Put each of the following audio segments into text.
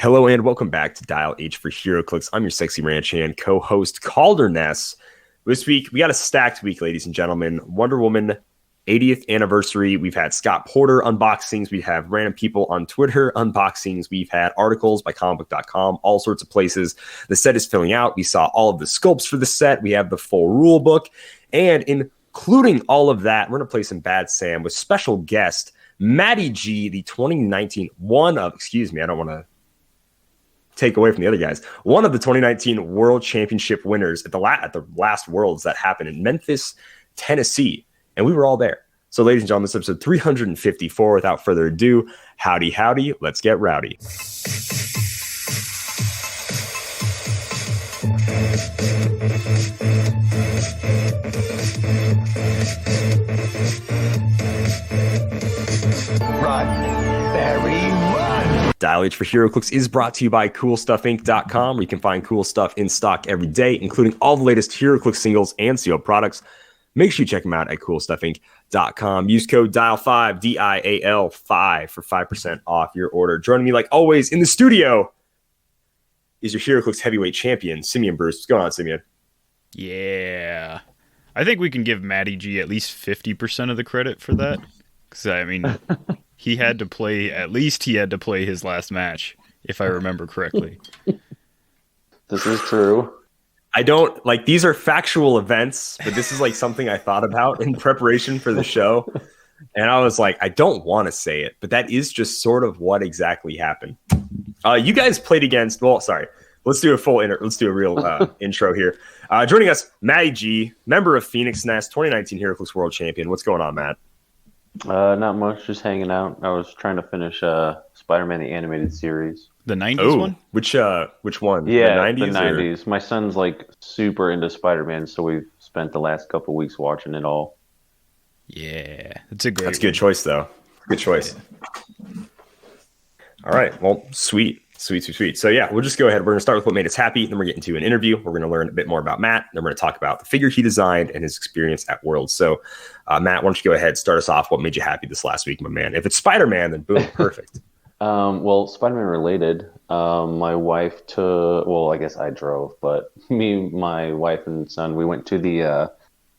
Hello and welcome back to Dial H for Heroclix. I'm your sexy ranch hand co-host Kalder and Simeon. This week, we got a stacked week, ladies and gentlemen. Wonder Woman 80th anniversary. We've had Scott Porter unboxings. We have random people on Twitter unboxings. We've had articles by comicbook.com, all sorts of places. The set is filling out. We saw all of the sculpts for the set. We have the full rule book. And including all of that, we're going to play some Bad Sam with special guest Matty G, the 2019 I don't want to take away from the other guys. One of the 2019 World Championship winners at the last Worlds that happened in Memphis, Tennessee. And we were all there. So, ladies and gentlemen, this is episode 354. Without further ado, howdy, let's get rowdy. Run, Barry, run! Dial H for Heroclix is brought to you by CoolStuffInc.com, where you can find cool stuff in stock every day, including all the latest Heroclix singles and sealed products. Make sure you check them out at CoolStuffInc.com. Use code DIAL5, DIAL5, for 5% off your order. Joining me, like always, in the studio is your Heroclix heavyweight champion, Simeon Bruce. What's going on, Simeon? Yeah. I think we can give Matty G at least 50% of the credit for that. Because, I mean, he had to play his last match, if I remember correctly. This is true. I don't, like, these are factual events, but this is, like, something I thought about in preparation for the show. And I was like, I don't want to say it, but that is just sort of what exactly happened. You guys played against, let's do a real intro here. Joining us, Matty G, member of Phoenix Nest, 2019 Heroclix World Champion. What's going on, Matt? Not much, just hanging out. I was trying to finish Spider-Man the Animated Series. The 90s one? Which one? Yeah, the 90s? The 90s. My son's like super into Spider-Man, so we've spent the last couple weeks watching it all. Yeah, that's a good choice, though. Good choice. Yeah. All right, well, sweet. So yeah, we'll just go ahead. We're going to start with what made us happy. Then we're getting to an interview. We're going to learn a bit more about Matt. Then we're going to talk about the figure he designed and his experience at Worlds. So Matt, why don't you go ahead, start us off. What made you happy this last week, my man? If it's Spider-Man, then boom, perfect. Well, Spider-Man related. My wife I guess I drove, but my wife and son, we went to the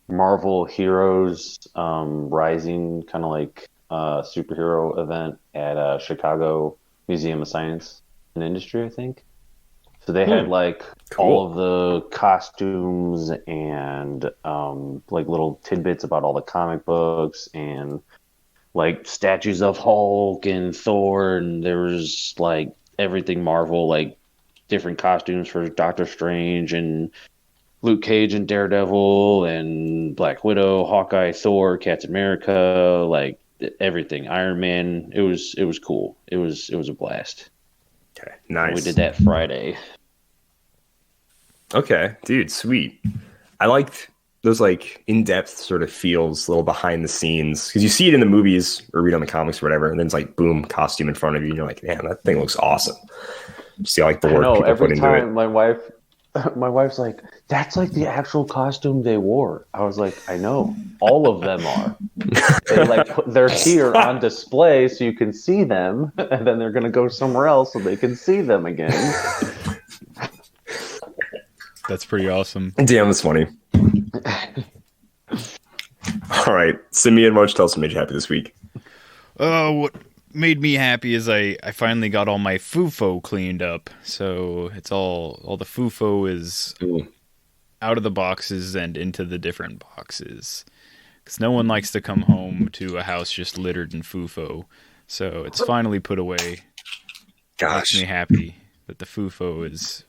Marvel Heroes Rising kind of like superhero event at Chicago Museum of Science and Industry, I think. So they had like all of the costumes and like little tidbits about all the comic books and like statues of Hulk and Thor, and there was like everything Marvel, like different costumes for Doctor Strange and Luke Cage and Daredevil and Black Widow, Hawkeye, Thor, Captain America, like everything. Iron Man. It was cool. It was a blast. Okay, nice. And we did that Friday. Okay, dude, sweet. I liked those like in-depth sort of feels, little behind the scenes, because you see it in the movies or read on the comics or whatever, and then it's like boom, costume in front of you, and you're like, man, that thing looks awesome. See like the work people every put into time it. My wife's like, that's like the actual costume they wore. I was like, I know, all of them are. They like they're here on display so you can see them, and then they're gonna go somewhere else so they can see them again. That's pretty awesome. Damn, that's funny. All right, Simeon, why don't you tell us what made you happy this week? What made me happy is I finally got all my FUFO cleaned up. So it's all the FUFO is out of the boxes and into the different boxes. Because no one likes to come home to a house just littered in FUFO. So it's finally put away. Gosh. Makes me happy that the FUFO is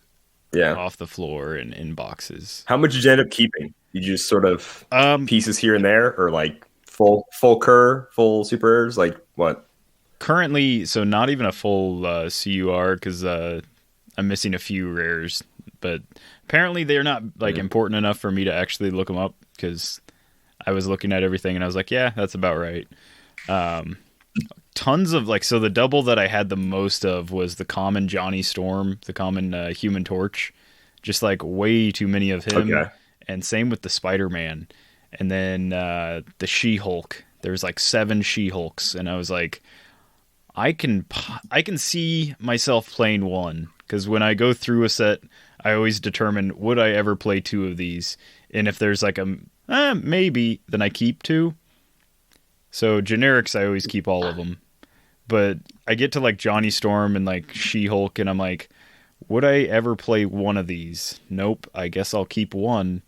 off the floor and in boxes. How much did you end up keeping? You just sort of pieces here and there, or like full cur, full super rares? Like what? Currently, so not even a full CUR because I'm missing a few rares. But apparently they're not like important enough for me to actually look them up, because I was looking at everything and I was like, yeah, that's about right. Tons of like, so the double that I had the most of was the common Johnny Storm, the common Human Torch. Just like way too many of him. Okay. And same with the Spider-Man. And then the She-Hulk. There's like 7 She-Hulks. And I was like, I can see myself playing one, because when I go through a set, I always determine, would I ever play two of these? And if there's like a maybe, then I keep two. So generics, I always keep all of them. But I get to like Johnny Storm and like She-Hulk, and I'm like, would I ever play one of these? Nope. I guess I'll keep one.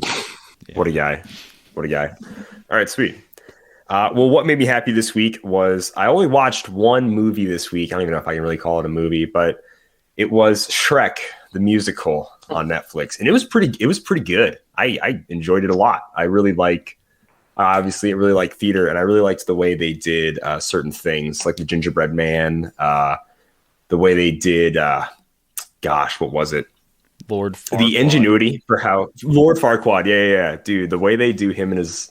Yeah. What a guy. What a guy. All right, sweet. Well, what made me happy this week was I only watched one movie this week. I don't even know if I can really call it a movie, but it was Shrek, the musical on Netflix. And it was pretty good. I enjoyed it a lot. I really like, obviously, I really like theater, and I really liked the way they did certain things, like the Gingerbread Man, the way they did, what was it? Lord Farquaad. The ingenuity for how Lord Farquaad, yeah, dude, the way they do him and his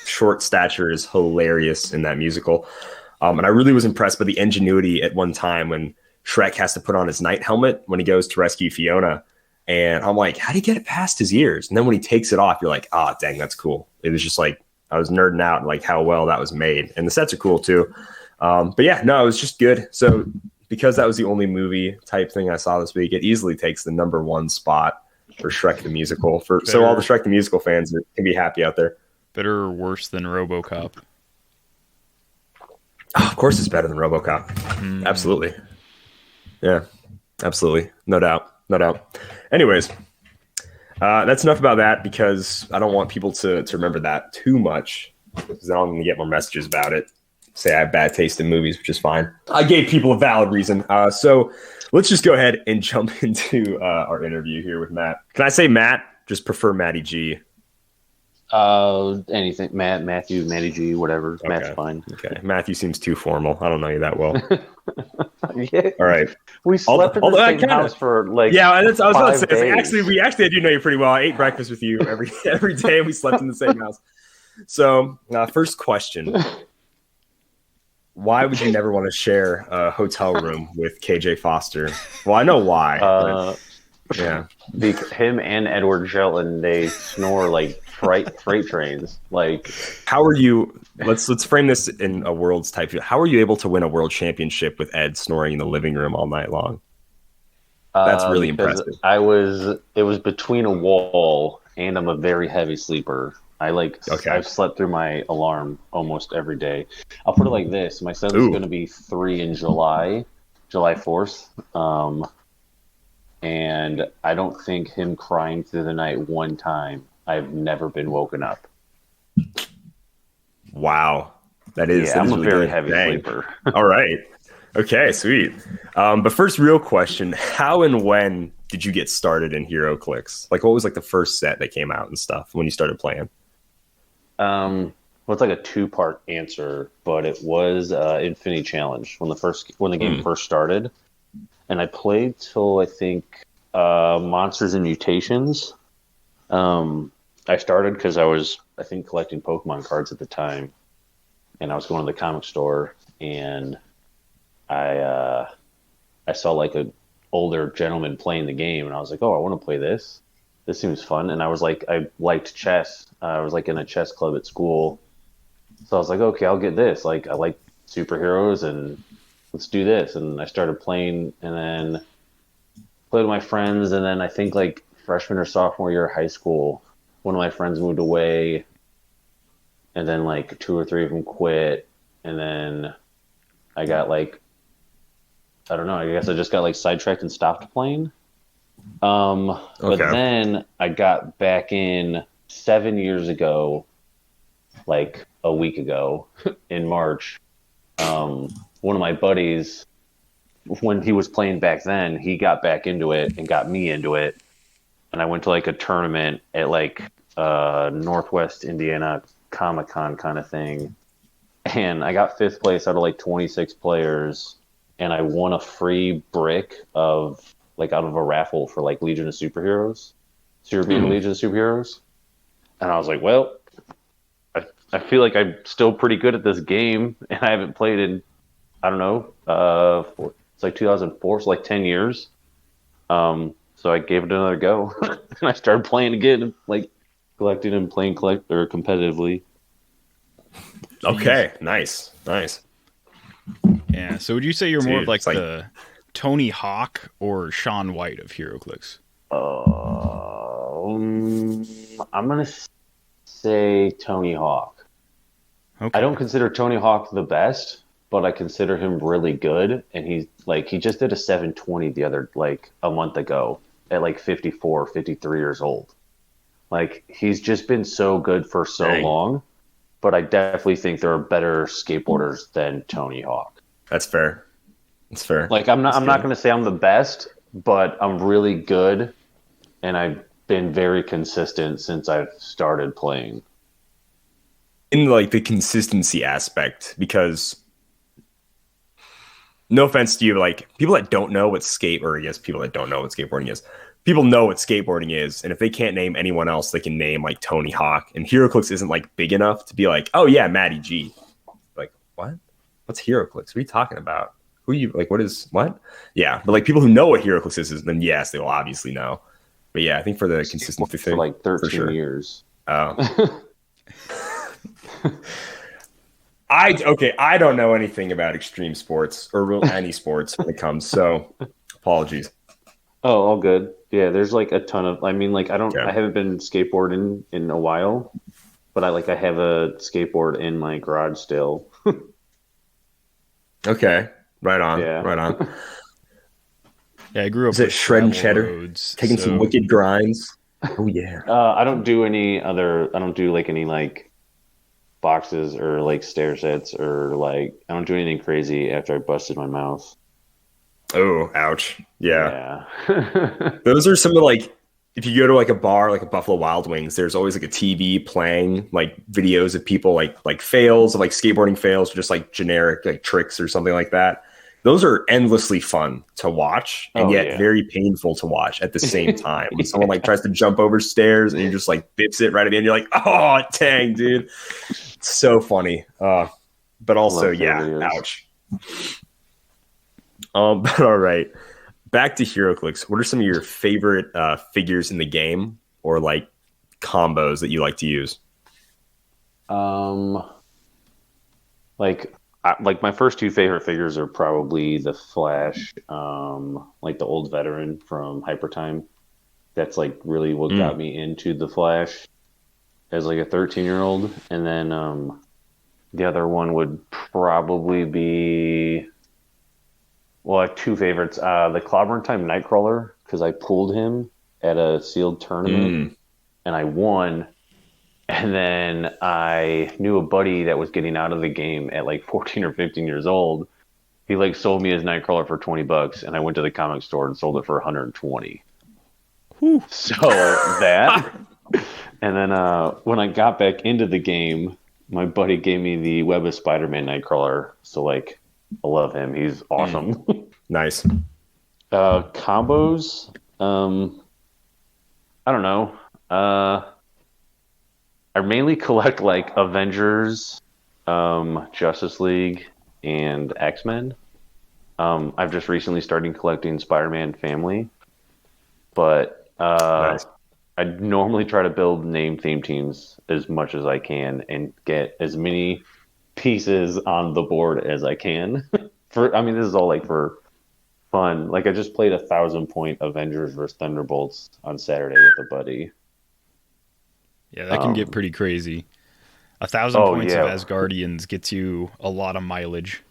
short stature is hilarious in that musical. And I really was impressed by the ingenuity at one time when Shrek has to put on his night helmet when he goes to rescue Fiona. And I'm like, how do you get it past his ears? And then when he takes it off, you're like, dang, that's cool. It was just like, I was nerding out like how well that was made. And the sets are cool too. But yeah, no, it was just good. So because that was the only movie type thing I saw this week, it easily takes the number one spot for Shrek the Musical. So all the Shrek the Musical fans can be happy out there. Better or worse than RoboCop? Oh, of course it's better than RoboCop. Absolutely. Yeah, absolutely. No doubt. Anyways, that's enough about that, because I don't want people to remember that too much, because then I'm going to get more messages about it. Say I have bad taste in movies, which is fine. I gave people a valid reason. So let's just go ahead and jump into our interview here with Matt. Can I say Matt? Just prefer Matty G. Anything. Matthew, Matty G, whatever. Okay. Matt's fine. Okay. Matthew seems too formal. I don't know you that well. Yeah. All right. We slept in the same house for like I was about to say, days. I do know you pretty well. I ate breakfast with you every day, and we slept in the same house. So first question. Why would you never want to share a hotel room with KJ Foster? Well, I know why. Yeah. Him and Edward Shelton, they snore like freight trains. Like, how are you? Let's frame this in a world's type. How are you able to win a world championship with Ed snoring in the living room all night long? That's really impressive. It was between a wall, and I'm a very heavy sleeper. I've slept through my alarm almost every day. I'll put it like this: my son's going to be 3 in July 4th, and I don't think him crying through the night one time. I've never been woken up. Wow, that is. I'm really a very good. heavy sleeper. All right, okay, sweet. But first, real question: how and when did you get started in Heroclix? Like, what was like the first set that came out and stuff when you started playing? Well, it's like a 2-part answer, but it was Infinity Challenge when the game first started, and I played till I think Monsters and Mutations. I started because I was collecting Pokemon cards at the time, and I was going to the comic store, and I saw like an older gentleman playing the game, and I was like, oh, I want to play this. This seems fun. And I was like, I liked chess. I was like in a chess club at school. So I was like, okay, I'll get this. Like, I like superheroes, and let's do this. And I started playing, and then played with my friends. And then I think like freshman or sophomore year of high school, one of my friends moved away, and then like 2 or 3 of them quit. And then I got like, I don't know, I guess I just got like sidetracked and stopped playing. But then I got back in 7 years ago, like a week ago in March. One of my buddies, when he was playing back then, he got back into it and got me into it. And I went to like a tournament at like Northwest Indiana Comic-Con kind of thing. And I got 5th place out of like 26 players. And I won a free brick of like out of a raffle for like Legion of Superheroes, Serbian Legion of Superheroes. And I was like, well, I feel like I'm still pretty good at this game, and I haven't played in, I don't know, it's like 2004, so like 10 years. So I gave it another go, and I started playing again, like collecting and playing competitively. Okay, nice. Yeah. So would you say you're more of Dude, like it's like- the Tony Hawk or Sean White of Heroclix? I'm gonna say Tony Hawk. Okay. I don't consider Tony Hawk the best, but I consider him really good. And he just did a 720 a month ago at like 54, 53 years old. Like he's just been so good for so Dang. long. But I definitely think there are better skateboarders than Tony Hawk. That's fair. That's fair. Like I'm not going to say I'm the best, but I'm really good, and I've been very consistent since I've started playing. In like the consistency aspect, because no offense to you, like people that don't know what people that don't know what skateboarding is. People know what skateboarding is, and if they can't name anyone else, they can name like Tony Hawk. And Heroclix isn't like big enough to be like, oh yeah, Matty G. Like, what? What's Heroclix? What are you talking about? Who you like? What? Yeah, but like people who know what Heroclix is, then yes, they will obviously know. But yeah, I think for the consistency thing, For like 13 sure. years. Oh. I don't know anything about extreme sports or real any sports when it comes. So apologies. Oh, all good. Yeah, there's like a ton of. I mean, like I haven't been skateboarding in a while, but I have a skateboard in my garage still. Okay, right on. Yeah. Right on. Yeah, I grew up Is it with shredding gravel cheddar? roads, Taking some wicked grinds. Oh yeah. I don't do any like boxes or like stair sets or like I don't do anything crazy after I busted my mouth. Oh, ouch. Yeah. Yeah. Those are some of like, if you go to like a bar, like a Buffalo Wild Wings, there's always like a TV playing like videos of people like fails of like skateboarding fails or just like generic like tricks or something like that. Those are endlessly fun to watch and yet very painful to watch at the same time. When someone like tries to jump over stairs and you just like bips it right at the end, you're like, oh dang, dude. It's so funny. But also, ouch. But all right. Back to Heroclix. What are some of your favorite figures in the game or like combos that you like to use? Like my first two favorite figures are probably the Flash, like the old veteran from Hypertime. That's like really what got me into the Flash as like a 13-year-old. And then the other one would probably be, well, I have two favorites. The Clobber Time Nightcrawler, because I pulled him at a sealed tournament and I won. And then I knew a buddy that was getting out of the game at like 14 or 15 years old. He like sold me his Nightcrawler for $20, and I went to the comic store and sold it for 120. Whew. So that, and then when I got back into the game, my buddy gave me the Web of Spider-Man Nightcrawler. So like, I love him. He's awesome. Nice. Combos. I don't know. I mainly collect like Avengers, Justice League, and X-Men. I've just recently started collecting Spider-Man Family, but Nice. I normally try to build name theme teams as much as I can and get as many pieces on the board as I can. This is all like for fun. Like I just played 1,000-point Avengers versus Thunderbolts on Saturday with a buddy. Yeah, that can get pretty crazy. 1,000 points of Asgardians gets you a lot of mileage.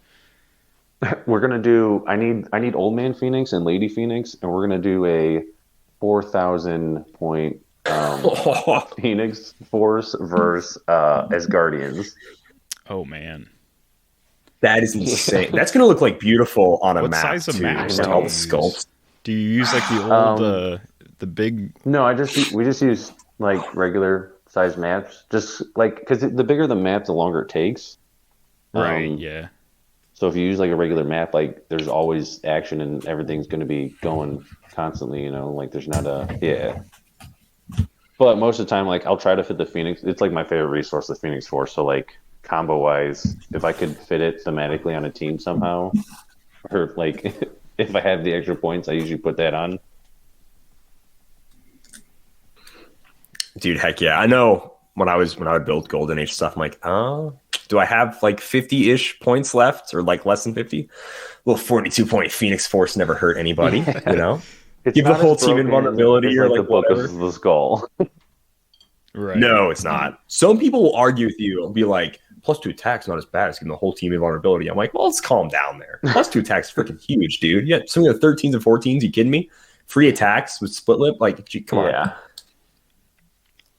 We're gonna do. I need Old Man Phoenix and Lady Phoenix, and we're gonna do a 4,000-point Phoenix Force versus Asgardians. Oh man, that is insane. That's gonna look like beautiful on a what map size of too. maps Just do all you the use? sculpts. Do you use like the old the big? No, we just use like regular size maps. Just like because the bigger the map, the longer it takes. Right. Yeah. So if you use like a regular map, like there's always action and everything's going to be going constantly. Like there's not a But most of the time, like I'll try to fit the Phoenix. It's like my favorite resource, the Phoenix Force. So like combo wise, if I could fit it thematically on a team somehow, or like if I have the extra points, I usually put that on. Dude, heck yeah. I know when I would build Golden Age stuff, I'm like, Do I have like 50-ish points left, or like less than 50? Little 42-point Phoenix Force never hurt anybody, you know? It's Give the not whole as team broken invulnerability as or like the like Book whatever. of the Skull. Right. No, it's not. Some people will argue with you and be like, +2 attacks not as bad as giving the whole team invulnerability. I'm like, well, let's calm down there. +2 attacks is freaking huge, dude. Yeah, some of the 13s and 14s, you kidding me? Free attacks with split lip, like, gee, come on.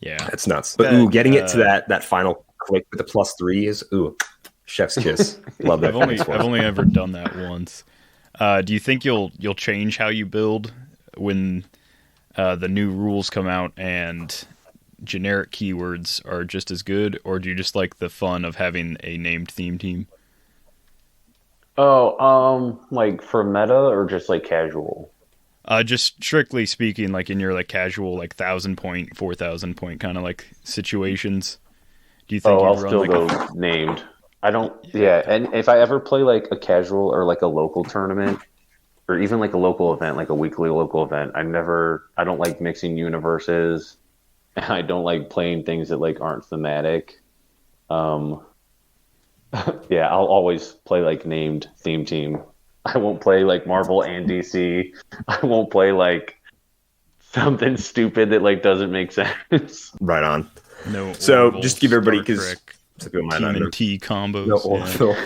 Yeah. That's nuts. But getting it to that final click with the +3 is chef's kiss. Love that. I've only ever done that once. Do you think you'll change how you build when the new rules come out and generic keywords are just as good, or do you just like the fun of having a named theme team? Like for meta or just like casual? Just strictly speaking, like in your like casual, like 1,000 point, 4,000 point kind of like situations. Do you think I'll you'd run still like go named. I don't. Yeah, and if I ever play like a casual or like a local tournament, or even like a local event, like a weekly local event, I don't like mixing universes. I don't like playing things that like aren't thematic. Yeah, I'll always play like named theme team. I won't play like Marvel and DC. I won't play like something stupid that like doesn't make sense. Right on. no? So Orville, just to give everybody, Star because Trek, Team and T combos. No yeah. Orville.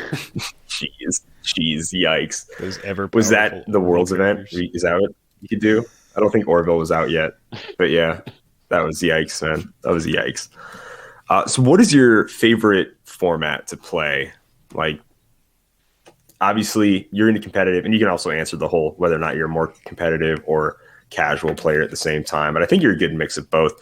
Jeez, yikes. Those ever Was that powerful the Worlds event? characters. Is that what you could do? I don't think Orville was out yet. But yeah, that was yikes, man. That was yikes. So what is your favorite format to play? Like, obviously, you're into competitive, and you can also answer the whole whether or not you're a more competitive or casual player at the same time. But I think you're a good mix of both.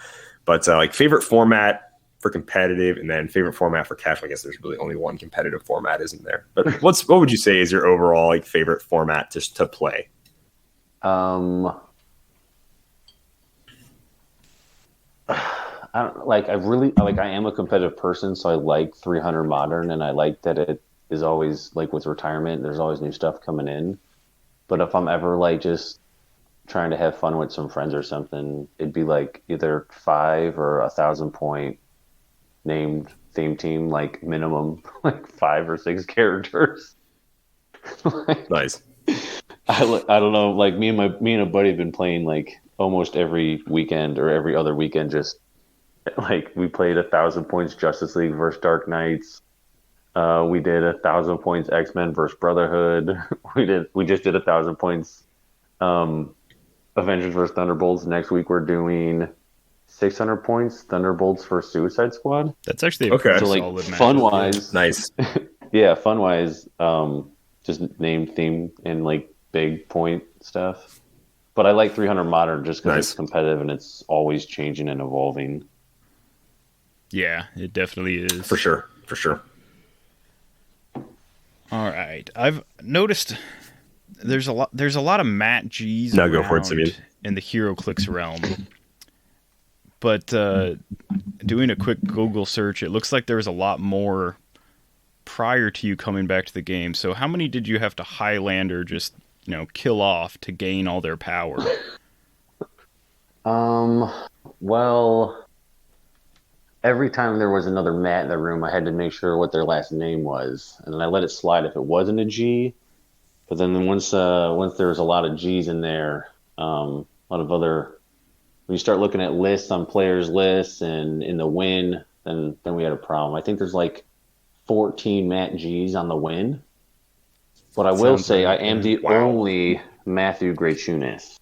But like favorite format for competitive, and then favorite format for casual. I guess there's really only one competitive format, isn't there? But what would you say is your overall like favorite format to play? I don't like. I am a competitive person, so I like 300 modern, and I like that it is always like with retirement. There's always new stuff coming in. But if I'm ever like just trying to have fun with some friends or something, it'd be like either 5 or 1,000 point named theme team, like minimum like 5 or 6 characters. Nice. I don't know. Like me and a buddy have been playing like almost every weekend or every other weekend. Just like we played 1,000 points Justice League versus Dark Knights. We did 1,000 points X-Men versus Brotherhood. We just did 1,000 points Avengers versus Thunderbolts. Next week we're doing 600 points Thunderbolts versus Suicide Squad. That's actually Okay. so like solid fun matchup. wise, Nice. yeah, fun wise, just named theme and like big point stuff. But I like 300 modern just because it's competitive and it's always changing and evolving. Yeah, it definitely is. For sure. All right, I've noticed there's a lot of Matt G's No, go for it, around Simeon. in the Heroclix realm. But doing a quick Google search, it looks like there was a lot more prior to you coming back to the game. So how many did you have to Highlander just, kill off to gain all their power? Well, every time there was another Matt in the room, I had to make sure what their last name was, and then I let it slide if it wasn't a G. But then once there was a lot of G's in there, a lot of other. When you start looking at lists on players' lists and in the win, then we had a problem. I think there's like 14 Matt G's on the win. But I will say I am the only Matthew Great-Tunis.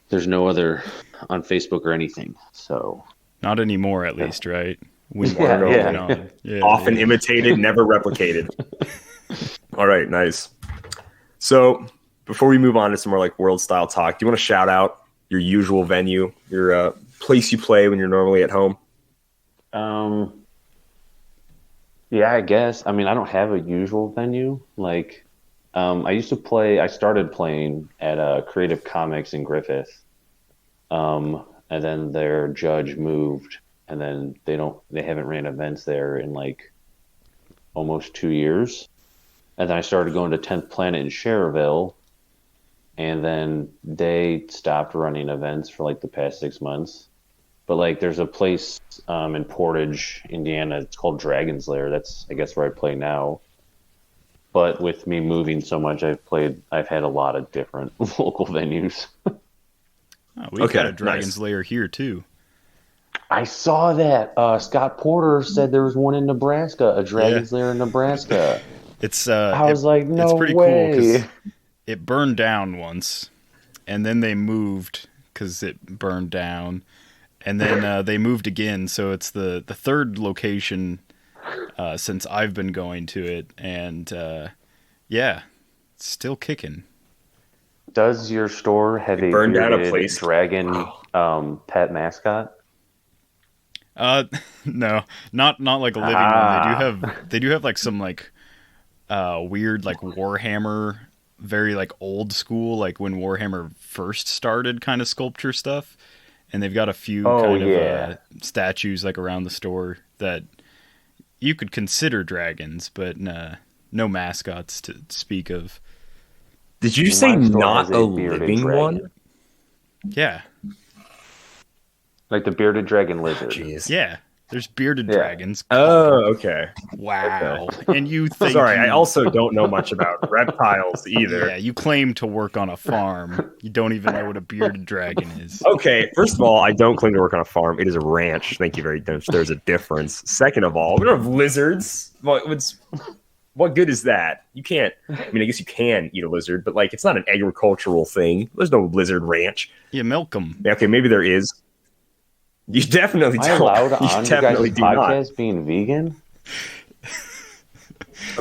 There's no other on Facebook or anything. So Not anymore, at least, right? Yeah. Often imitated, never replicated. All right, nice. So before we move on to some more like world style talk, do you want to shout out your usual venue, your place you play when you're normally at home? Yeah, I guess. I mean, I don't have a usual venue. Like, I started playing at Creative Comics in Griffith. And then their judge moved, and then they haven't ran events there in like almost 2 years. And then I started going to 10th Planet in Cherville, and then they stopped running events for like the past 6 months. But like, there's a place in Portage, Indiana. It's called Dragon's Lair. That's, I guess, where I play now. But with me moving so much, I've had a lot of different local venues. Oh, we've got a Dragon's Lair here too. I saw that. Scott Porter said there was one in Nebraska, a Dragon's Lair in Nebraska. It's I was like, no it's pretty way. cool because it burned down once, and then they moved because it burned down, and then they moved again. So it's the third location since I've been going to it, and it's still kicking. Does your store have a bearded dragon pet mascot? No, not like a living one. They do have like some like weird like Warhammer, very like old school, like when Warhammer first started kind of sculpture stuff, and they've got a few of statues like around the store that you could consider dragons, but no mascots to speak of. Did you say not a living one? Yeah. Like the bearded dragon lizard. Jeez. Yeah. There's bearded dragons. Oh, okay. Wow. And you think... Sorry, I also don't know much about reptiles either. Yeah, you claim to work on a farm. You don't even know what a bearded dragon is. Okay, first of all, I don't claim to work on a farm. It is a ranch. Thank you very much. There's a difference. Second of all, we don't have lizards. What good is that? You can't... I mean, I guess you can eat a lizard, but like, it's not an agricultural thing. There's no lizard ranch. You milk them. Okay, maybe there is. You definitely don't. Am I allowed on you guys' podcast not. being vegan?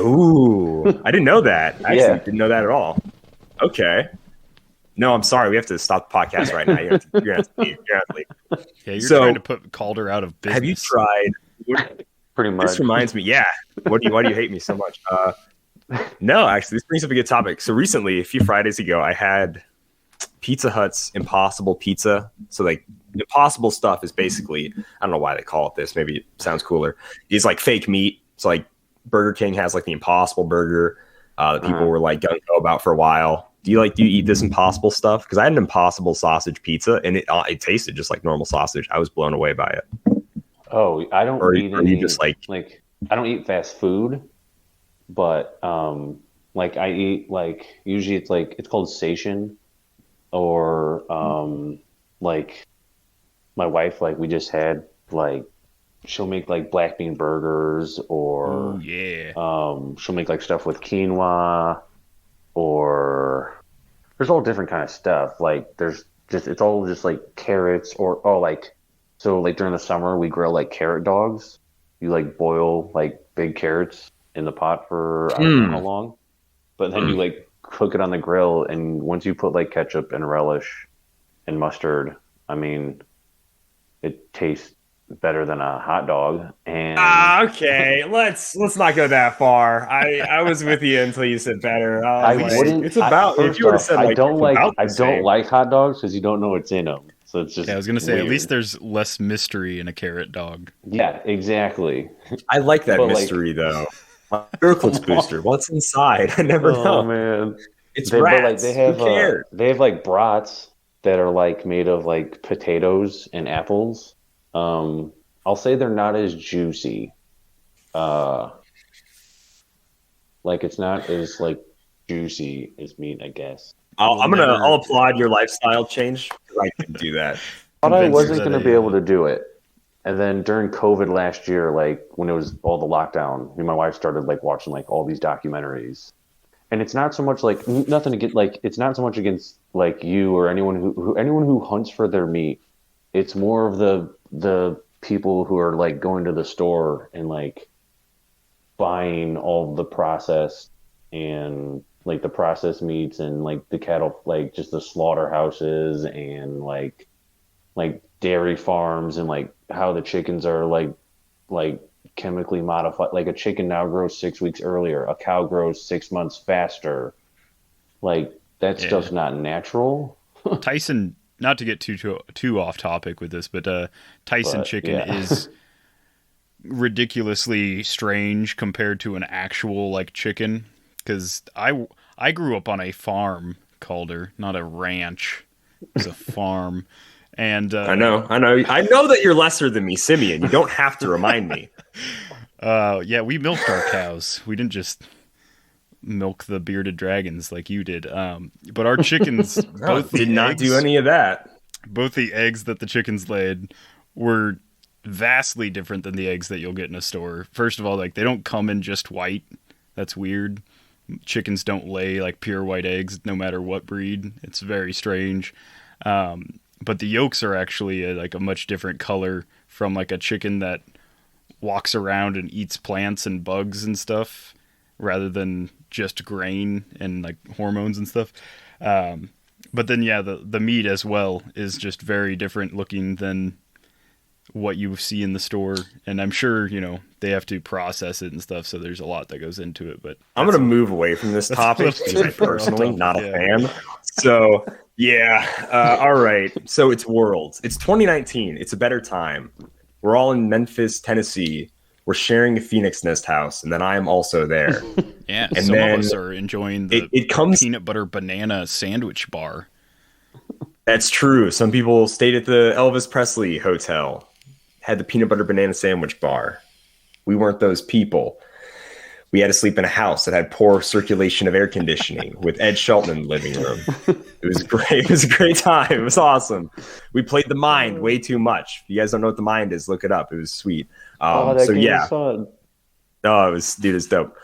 Ooh, I didn't know that. I actually didn't know that at all. Okay. No, I'm sorry. We have to stop the podcast right now. You're going to have to leave. Yeah, you're trying to put Kalder out of business. Have you tried? Pretty much. This reminds me. Yeah. Why do you hate me so much? No, actually, this brings up a good topic. So recently, a few Fridays ago, I had Pizza Hut's Impossible Pizza. So like, Impossible stuff is basically, I don't know why they call it this. Maybe it sounds cooler. It's like fake meat. So like Burger King has like the Impossible Burger that people were like gung ho about for a while. Do you eat this Impossible stuff? Because I had an Impossible sausage pizza and it tasted just like normal sausage. I was blown away by it. Oh, I don't eat any. You just like I don't eat fast food, but like I eat like usually it's called Sation, or like. My wife, like, we just had, like, she'll make, like, black bean burgers, or she'll make, like, stuff with quinoa, or there's all different kind of stuff. Like, it's all just, like, carrots, so, like, during the summer, we grill, like, carrot dogs. You, like, boil, like, big carrots in the pot for I don't know how long. But then you, like, cook it on the grill, and once you put, like, ketchup and relish and mustard, I mean... it tastes better than a hot dog. And okay, let's not go that far. I was with you until you said better. It's about if you would have said like, I don't like hot dogs because you don't know what's in them. So it's just I was gonna say at least there's less mystery in a carrot dog. Yeah, exactly. I like that mystery though. Heroclix booster. What's inside? I never know. Man, it's rats. They have like brats that are like made of like potatoes and apples. I'll say they're not as juicy. Like it's not as like juicy as meat, I guess. I'll applaud your lifestyle change. I can do that. I thought I wasn't going to be able to do it. And then during COVID last year, like when it was all the lockdown, me and my wife started like watching like all these documentaries. And it's not so much like nothing to get like it's not so much against like you or anyone who hunts for their meat. It's more of the people who are like going to the store and like buying all the processed and like the processed meats and like the cattle, like just the slaughterhouses and like dairy farms and like how the chickens are like chemically modified. Like a chicken now grows 6 weeks earlier, a cow grows 6 months faster. Like that stuff's not natural. Tyson, not to get too off topic with this, but Tyson chicken is ridiculously strange compared to an actual like chicken. Because I grew up on a farm, Calder, not a ranch. It was a farm. And I know that you're lesser than me, Simeon. You don't have to remind me. Yeah, we milked our cows. We didn't just milk the bearded dragons like you did. But our chickens No, did not do any of that. Both the eggs that the chickens laid were vastly different than the eggs that you'll get in a store. First of all, like, they don't come in just white. That's weird. Chickens don't lay like pure white eggs no matter what breed. It's very strange. But the yolks are actually like a much different color from like a chicken that walks around and eats plants and bugs and stuff rather than just grain and like hormones and stuff. But then, yeah, the meat as well is just very different looking than what you see in the store. And I'm sure, they have to process it and stuff. So there's a lot that goes into it. But I'm going to move away from this topic because I'm personally not a fan. So, yeah. All right. So it's Worlds. It's 2019. It's a better time. We're all in Memphis, Tennessee. We're sharing a Phoenix Nest house, and then I am also there. Yeah, and some then of us are enjoying the peanut butter banana sandwich bar. That's true. Some people stayed at the Elvis Presley Hotel, had the peanut butter banana sandwich bar. We weren't those people. We had to sleep in a house that had poor circulation of air conditioning with Ed Shelton in the living room. It was great. It was a great time. It was awesome. We played The Mind way too much. If you guys don't know what The Mind is, look it up. It was sweet. So yeah. Oh, it was dope.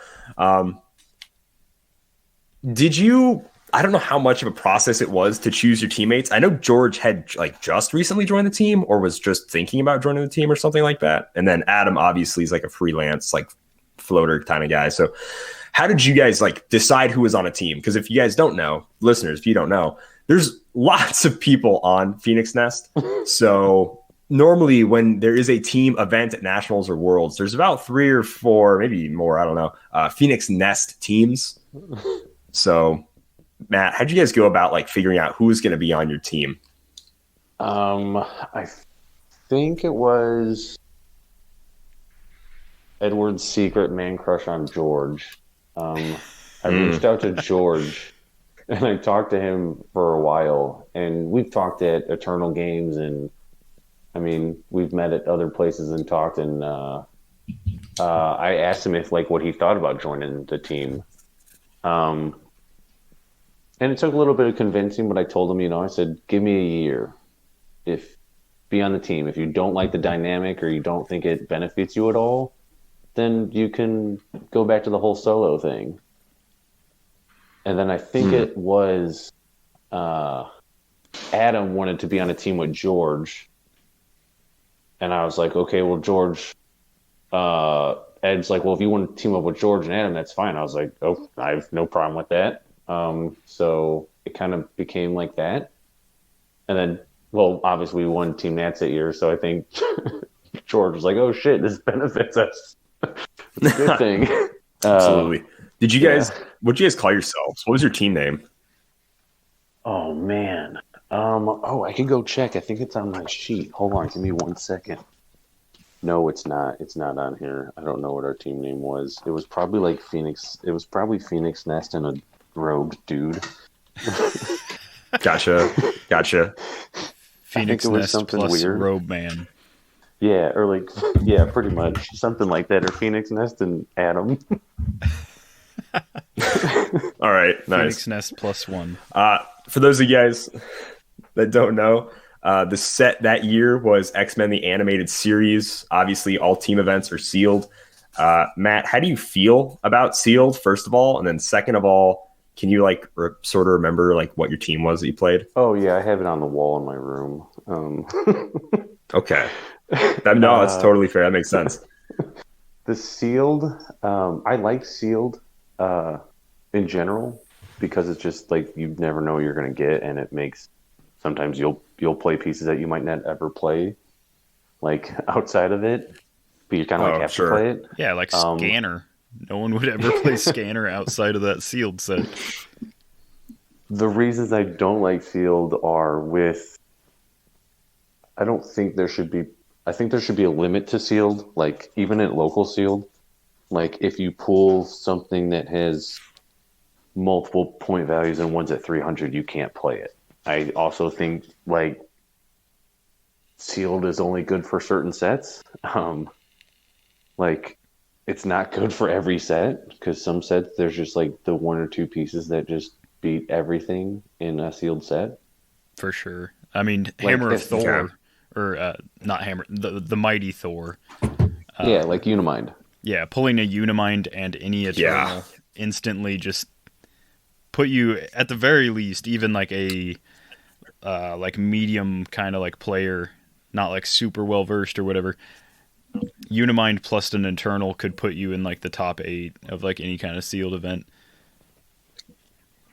Did you, I don't know how much of a process it was to choose your teammates. I know George had like just recently joined the team or was just thinking about joining the team or something like that. And then Adam obviously is like a freelance, like floater kind of guy. So how did you guys like decide who was on a team? Because if you guys don't know, listeners, if you don't know, there's lots of people on Phoenix Nest. So normally when there is a team event at Nationals or Worlds, there's about 3 or 4, maybe more, I don't know, Phoenix Nest teams. So Matt, how'd you guys go about like figuring out who's going to be on your team? I think it was Edward's secret man crush on George. I reached out to George and I talked to him for a while, and we've talked at Eternal Games, and I mean, we've met at other places and talked, and I asked him if like what he thought about joining the team. And it took a little bit of convincing, but I told him, I said, give me a year. Be on the team. If you don't like the dynamic or you don't think it benefits you at all, then you can go back to the whole solo thing. And then I think it was Adam wanted to be on a team with George. And I was like, okay, well, George, Ed's like, well, if you want to team up with George and Adam, that's fine. I was like, oh, I have no problem with that. So it kind of became like that. And then, well, obviously we won Team Nats that year. So I think George was like, oh shit, this benefits us. It's a good thing. Absolutely. Did you guys, what'd you guys call yourselves? What was your team name? Oh man. I can go check. I think it's on my sheet. Hold on, give me 1 second. No, it's not. It's not on here. I don't know what our team name was. It was probably like Phoenix. It was probably Phoenix Nest and a rogue dude. Gotcha. Phoenix Nest plus weird. Robe Man. Yeah, or like, yeah, pretty much something like that. Or Phoenix Nest and Adam. All right, Phoenix nice. Nest plus 1. For those of you guys that don't know, the set that year was X-Men the Animated Series. Obviously, all team events are sealed. Matt, how do you feel about sealed, first of all? And then second of all, can you like sort of remember like what your team was that you played? Oh, yeah, I have it on the wall in my room. Okay. No, that's totally fair. That makes sense. The sealed, I like sealed in general because it's just like you never know what you're going to get, and it makes sometimes you'll play pieces that you might not ever play like outside of it, but you kind of have to play it. Yeah, like Scanner. No one would ever play Scanner outside of that sealed set. The reasons I don't like sealed are I think there should be a limit to sealed, like even at local sealed. Like if you pull something that has multiple point values and one's at 300, you can't play it. I also think like sealed is only good for certain sets. Like, it's not good for every set, because some sets there's just like the one or two pieces that just beat everything in a sealed set. For sure. I mean, Like, Hammer of if- Thor, or not Hammer, the Mighty Thor. Yeah, like Unimind. Yeah, pulling a Unimind and any Eternal instantly just put you, at the very least, even like a like medium kind of like player, not like super well versed or whatever. Unimind plus an Eternal could put you in like the top 8 of like any kind of sealed event.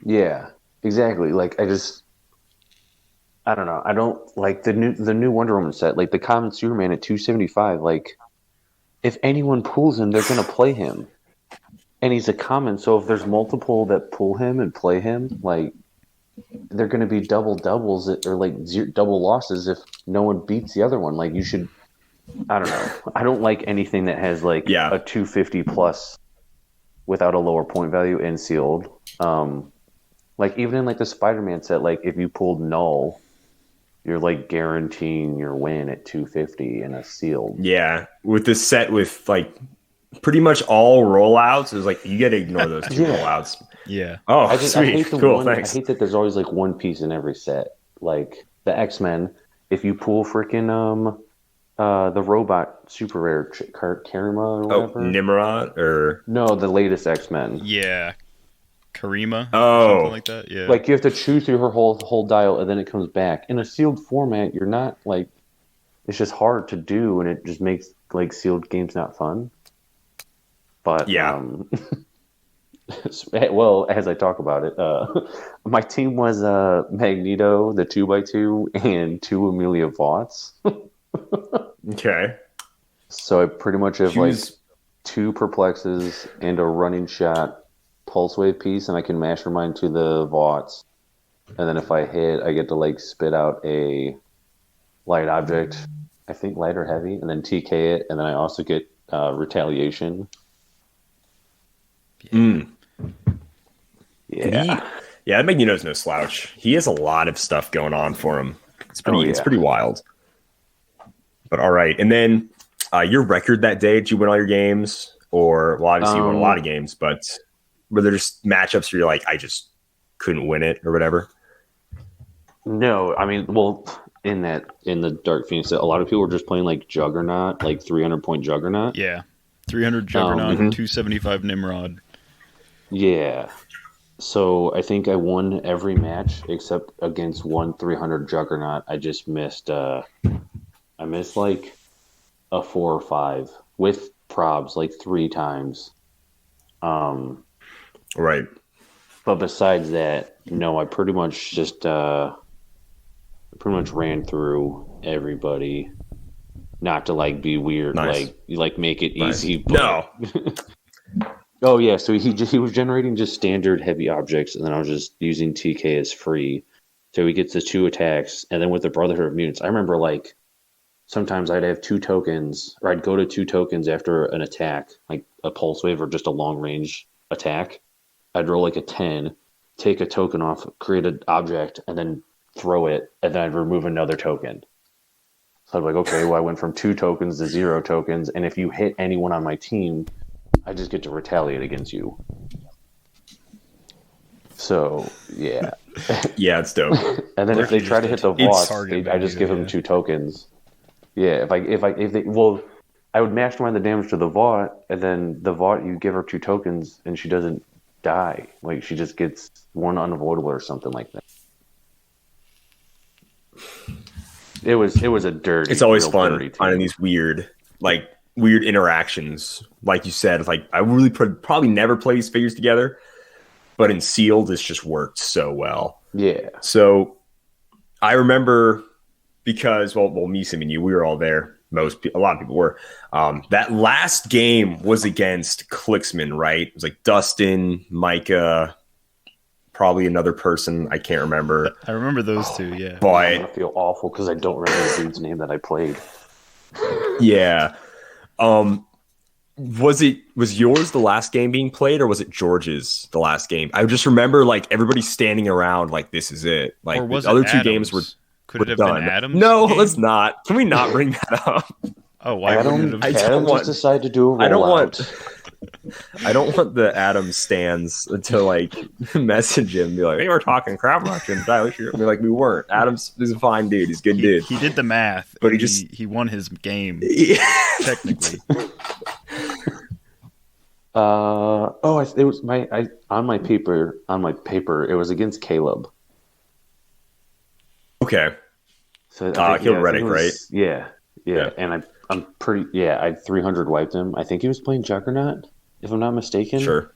Yeah, exactly. Like, I don't know. I don't like the new Wonder Woman set. Like, the common Superman at 275. Like, if anyone pulls him, they're gonna play him, and he's a common. So if there's multiple that pull him and play him, like, they're gonna be doubles or like double losses if no one beats the other one. Like, you should. I don't know. I don't like anything that has like a 250 plus without a lower point value and sealed. Like, even in like the Spider-Man set, like, if you pulled null, you're like guaranteeing your win at 250 in a sealed. Yeah, with this set with like pretty much all rollouts, it's like you got to ignore those two rollouts. Yeah. Oh, I sweet. hate Cool. Thanks. I hate that there's always like one piece in every set. Like the X-Men, if you pull freaking the robot super rare Karima or whatever. Nimrod or no, the latest X-Men. Yeah. Karima? Oh. Something like that? Yeah. Like, you have to chew through her whole dial and then it comes back. In a sealed format, you're not like, it's just hard to do and it just makes like sealed games not fun. But well, as I talk about it, my team was Magneto, the 2x2, and 2 Amelia Vaughts. Okay. So I pretty much have like 2 perplexes and a running shot pulse wave piece, and I can mastermind to the Vaughts. And then if I hit, I get to like spit out a light object, I think light or heavy, and then TK it, and then I also get retaliation. Mm. Yeah. Yeah, Magneto's no slouch. He has a lot of stuff going on for him. It's pretty wild. But all right. And then your record that day, did you win all your games? Or, well, obviously you won a lot of games, but were there just matchups where you're like, I just couldn't win it or whatever? No, I mean, well, in the Dark Phoenix, a lot of people were just playing like Juggernaut, like 300-point Juggernaut. Yeah. 300 Juggernaut, 275 Nimrod. Yeah. So I think I won every match except against one 300 Juggernaut. I just missed. I missed like a 4 or 5 with probs like 3 times. Right. But besides that, no, I pretty much just ran through everybody. Not to like be weird, like make it easy. But... No. Oh yeah, so he was generating just standard heavy objects, and then I was just using TK as free. So he gets the 2 attacks, and then with the Brotherhood of Mutants, I remember like sometimes I'd have 2 tokens, or I'd go to 2 tokens after an attack, like a pulse wave or just a long range attack. I'd roll like a 10, take a token off, create an object, and then throw it, and then I'd remove another token. So I'd be like, okay, well, I went from 2 tokens to 0 tokens, and if you hit anyone on my team, I just get to retaliate against you. So, yeah. Yeah, it's dope. And then if they try to hit the Vaughts, I just give them 2 tokens. Yeah, if they I would mastermind the damage to the Vaught, and then the Vaught, you give her 2 tokens, and she doesn't die. Like, she just gets 1 unavoidable or something like that. It was a dirty. It's always fun finding these weird interactions. Like you said, like I really probably never play these figures together, but in sealed, it's just worked so well. Yeah. So I remember because me, Sim, and you, we were all there. A lot of people were. That last game was against Clixman, right? It was like Dustin, Micah, probably another person. I can't remember. I remember those 2, yeah. But I'm gonna feel awful because I don't remember the dude's name that I played. Yeah. Was yours the last game being played, or was it George's the last game? I just remember like everybody standing around like this is it. Like or was the other it 2 Adam's? games were Could it have done. been Adam's No, game? let's not. Can we not bring that up? Oh, why wouldn't it have? Adam just decided to do a rollout. I don't want the Adam stands to like message him and be like, hey, we're talking crap about you. And be like, we weren't. Adam's is a fine dude. He's a good dude. He did the math, but he won his game technically. It was on my paper. It was against Caleb. Okay. So killed Reddick, right? Yeah. And I'm pretty. Yeah, I 300 wiped him. I think he was playing Juggernaut, if I'm not mistaken. Sure.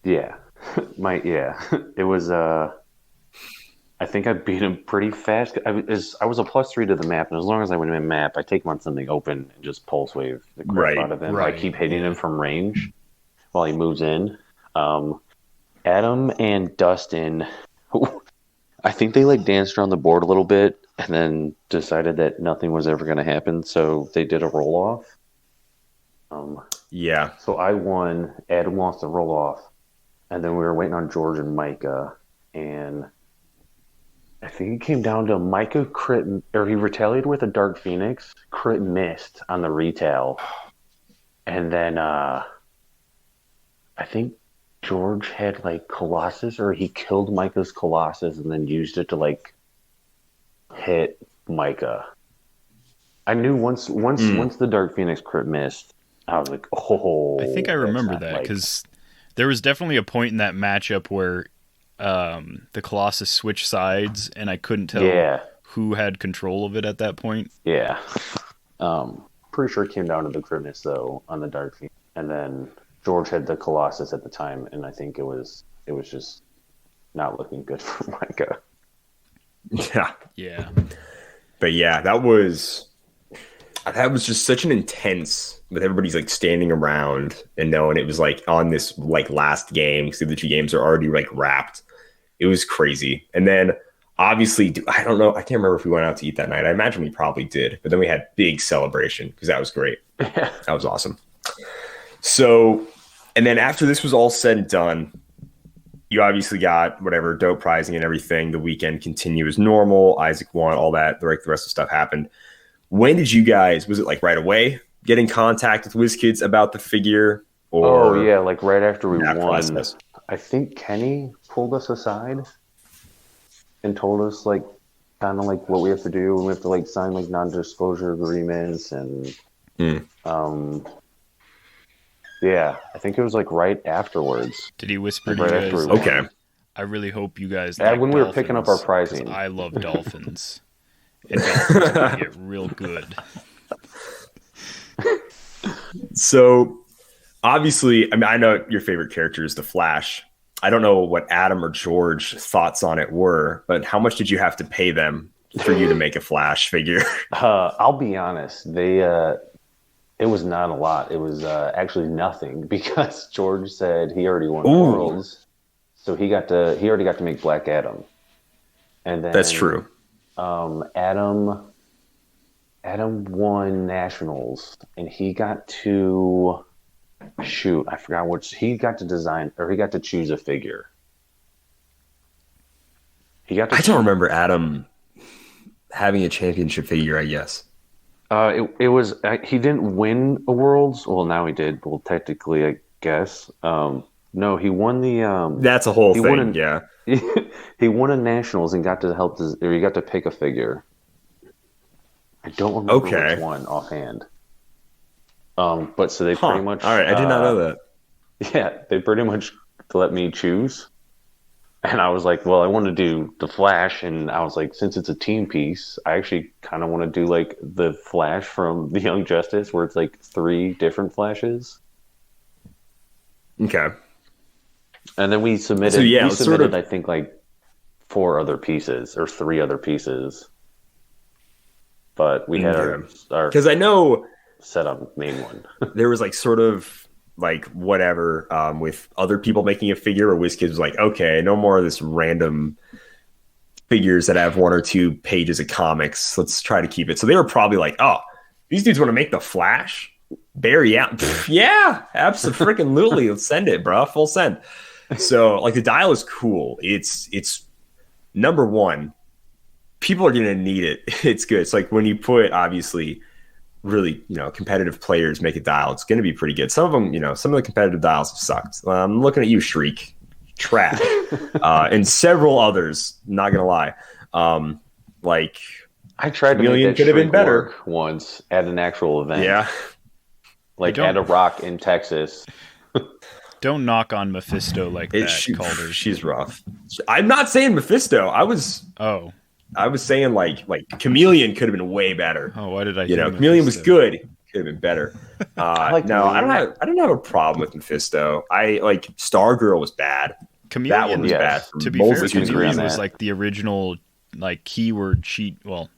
Yeah. It was. I think I beat him pretty fast. I was a +3 to the map, and as long as I win a map, I take him on something open and just pulse wave the crap out of him. Right. I keep hitting him from range while he moves in. Adam and Dustin, I think they like danced around the board a little bit and then decided that nothing was ever going to happen, so they did a roll off. Yeah. So I won. Adam lost the roll off, and then we were waiting on George and Micah, and I think it came down to Micah crit, or he retaliated with a Dark Phoenix, crit missed on the retail. And then I think George had like Colossus, or he killed Micah's Colossus and then used it to like hit Micah. I knew once the Dark Phoenix crit missed, I was like, oh. I think I remember that because there was definitely a point in that matchup where the Colossus switched sides, and I couldn't tell who had control of it at that point. Yeah. Pretty sure it came down to the crit miss, though, on the Dark Phoenix. And then George had the Colossus at the time, and I think it was just not looking good for Micah. Yeah. But yeah, that was just such an intense, with everybody's like standing around and knowing it was like on this like last game, because the 2 games are already like wrapped. It was crazy. And then obviously, I don't know, I can't remember if we went out to eat that night. I imagine we probably did, but then we had big celebration because that was great. That was awesome. So, and then after this was all said and done, you obviously got whatever dope prizing and everything. The weekend continued as normal. Isaac won, all that. The rest of the stuff happened. When did you guys, was it like right away, get in contact with WizKids about the figure? Or like right after we won. Process? I think Kenny pulled us aside and told us like kind of like what we have to do. We have to like sign like non-disclosure agreements and yeah, I think it was like right afterwards. Did he whisper like to right you guys? Okay. I really hope you guys. When like we were picking up our prizing, I love dolphins. And dolphins can get real good. So obviously, I mean, I know your favorite character is the Flash. I don't know what Adam or George's thoughts on it were, but how much did you have to pay them for you to make a Flash figure? I'll be honest. It was not a lot. It was actually nothing because George said he already won Worlds, so he already got to make Black Adam. And then that's true. Adam won Nationals, and he got to I forgot which. He got to design, or he got to choose a figure. I don't remember Adam having a championship figure, I guess. It was he didn't win a Worlds. Well, now he did. Well, technically, I guess. No, he won the. That's a whole thing. Yeah. He won a Nationals and got to help. Or he got to pick a figure. I don't remember which one offhand. But so they pretty much. All right, I did not know that. Yeah, they pretty much let me choose. And I was like, well, I want to do the Flash. And I was like, since it's a team piece, I actually kind of want to do like the Flash from the Young Justice, where it's like 3 different Flashes. Okay. And then we submitted, I think, like 4 other pieces or 3 other pieces. But we had our because I know setup main one. There was like sort of like whatever with other people making a figure, or WizKids was like, okay, no more of this random figures that have 1 or 2 pages of comics. Let's try to keep it. So they were probably like, oh, these dudes want to make the Flash? Barry out. Yeah, absolutely. Let's send it, bro. Full send. So like the dial is cool. It's number one, people are going to need it. It's good. It's like when you put, obviously, really, competitive players make a dial, it's going to be pretty good. Some of them, some of the competitive dials have sucked. I'm looking at you, Shriek. Trash. And several others, not going to lie. Like, I tried to make that could have been better once at an actual event. Yeah. Like at a rock in Texas. Don't knock on Mephisto like that, Calder. She's rough. I'm not saying Mephisto. I was saying like Chameleon could have been way better. Oh, why did I? Chameleon was good. Could have been better. I don't have a problem with Mephisto. I like Stargirl was bad. Chameleon, that one was bad. To be fair, Chameleon was like the original like keyword cheat. Well,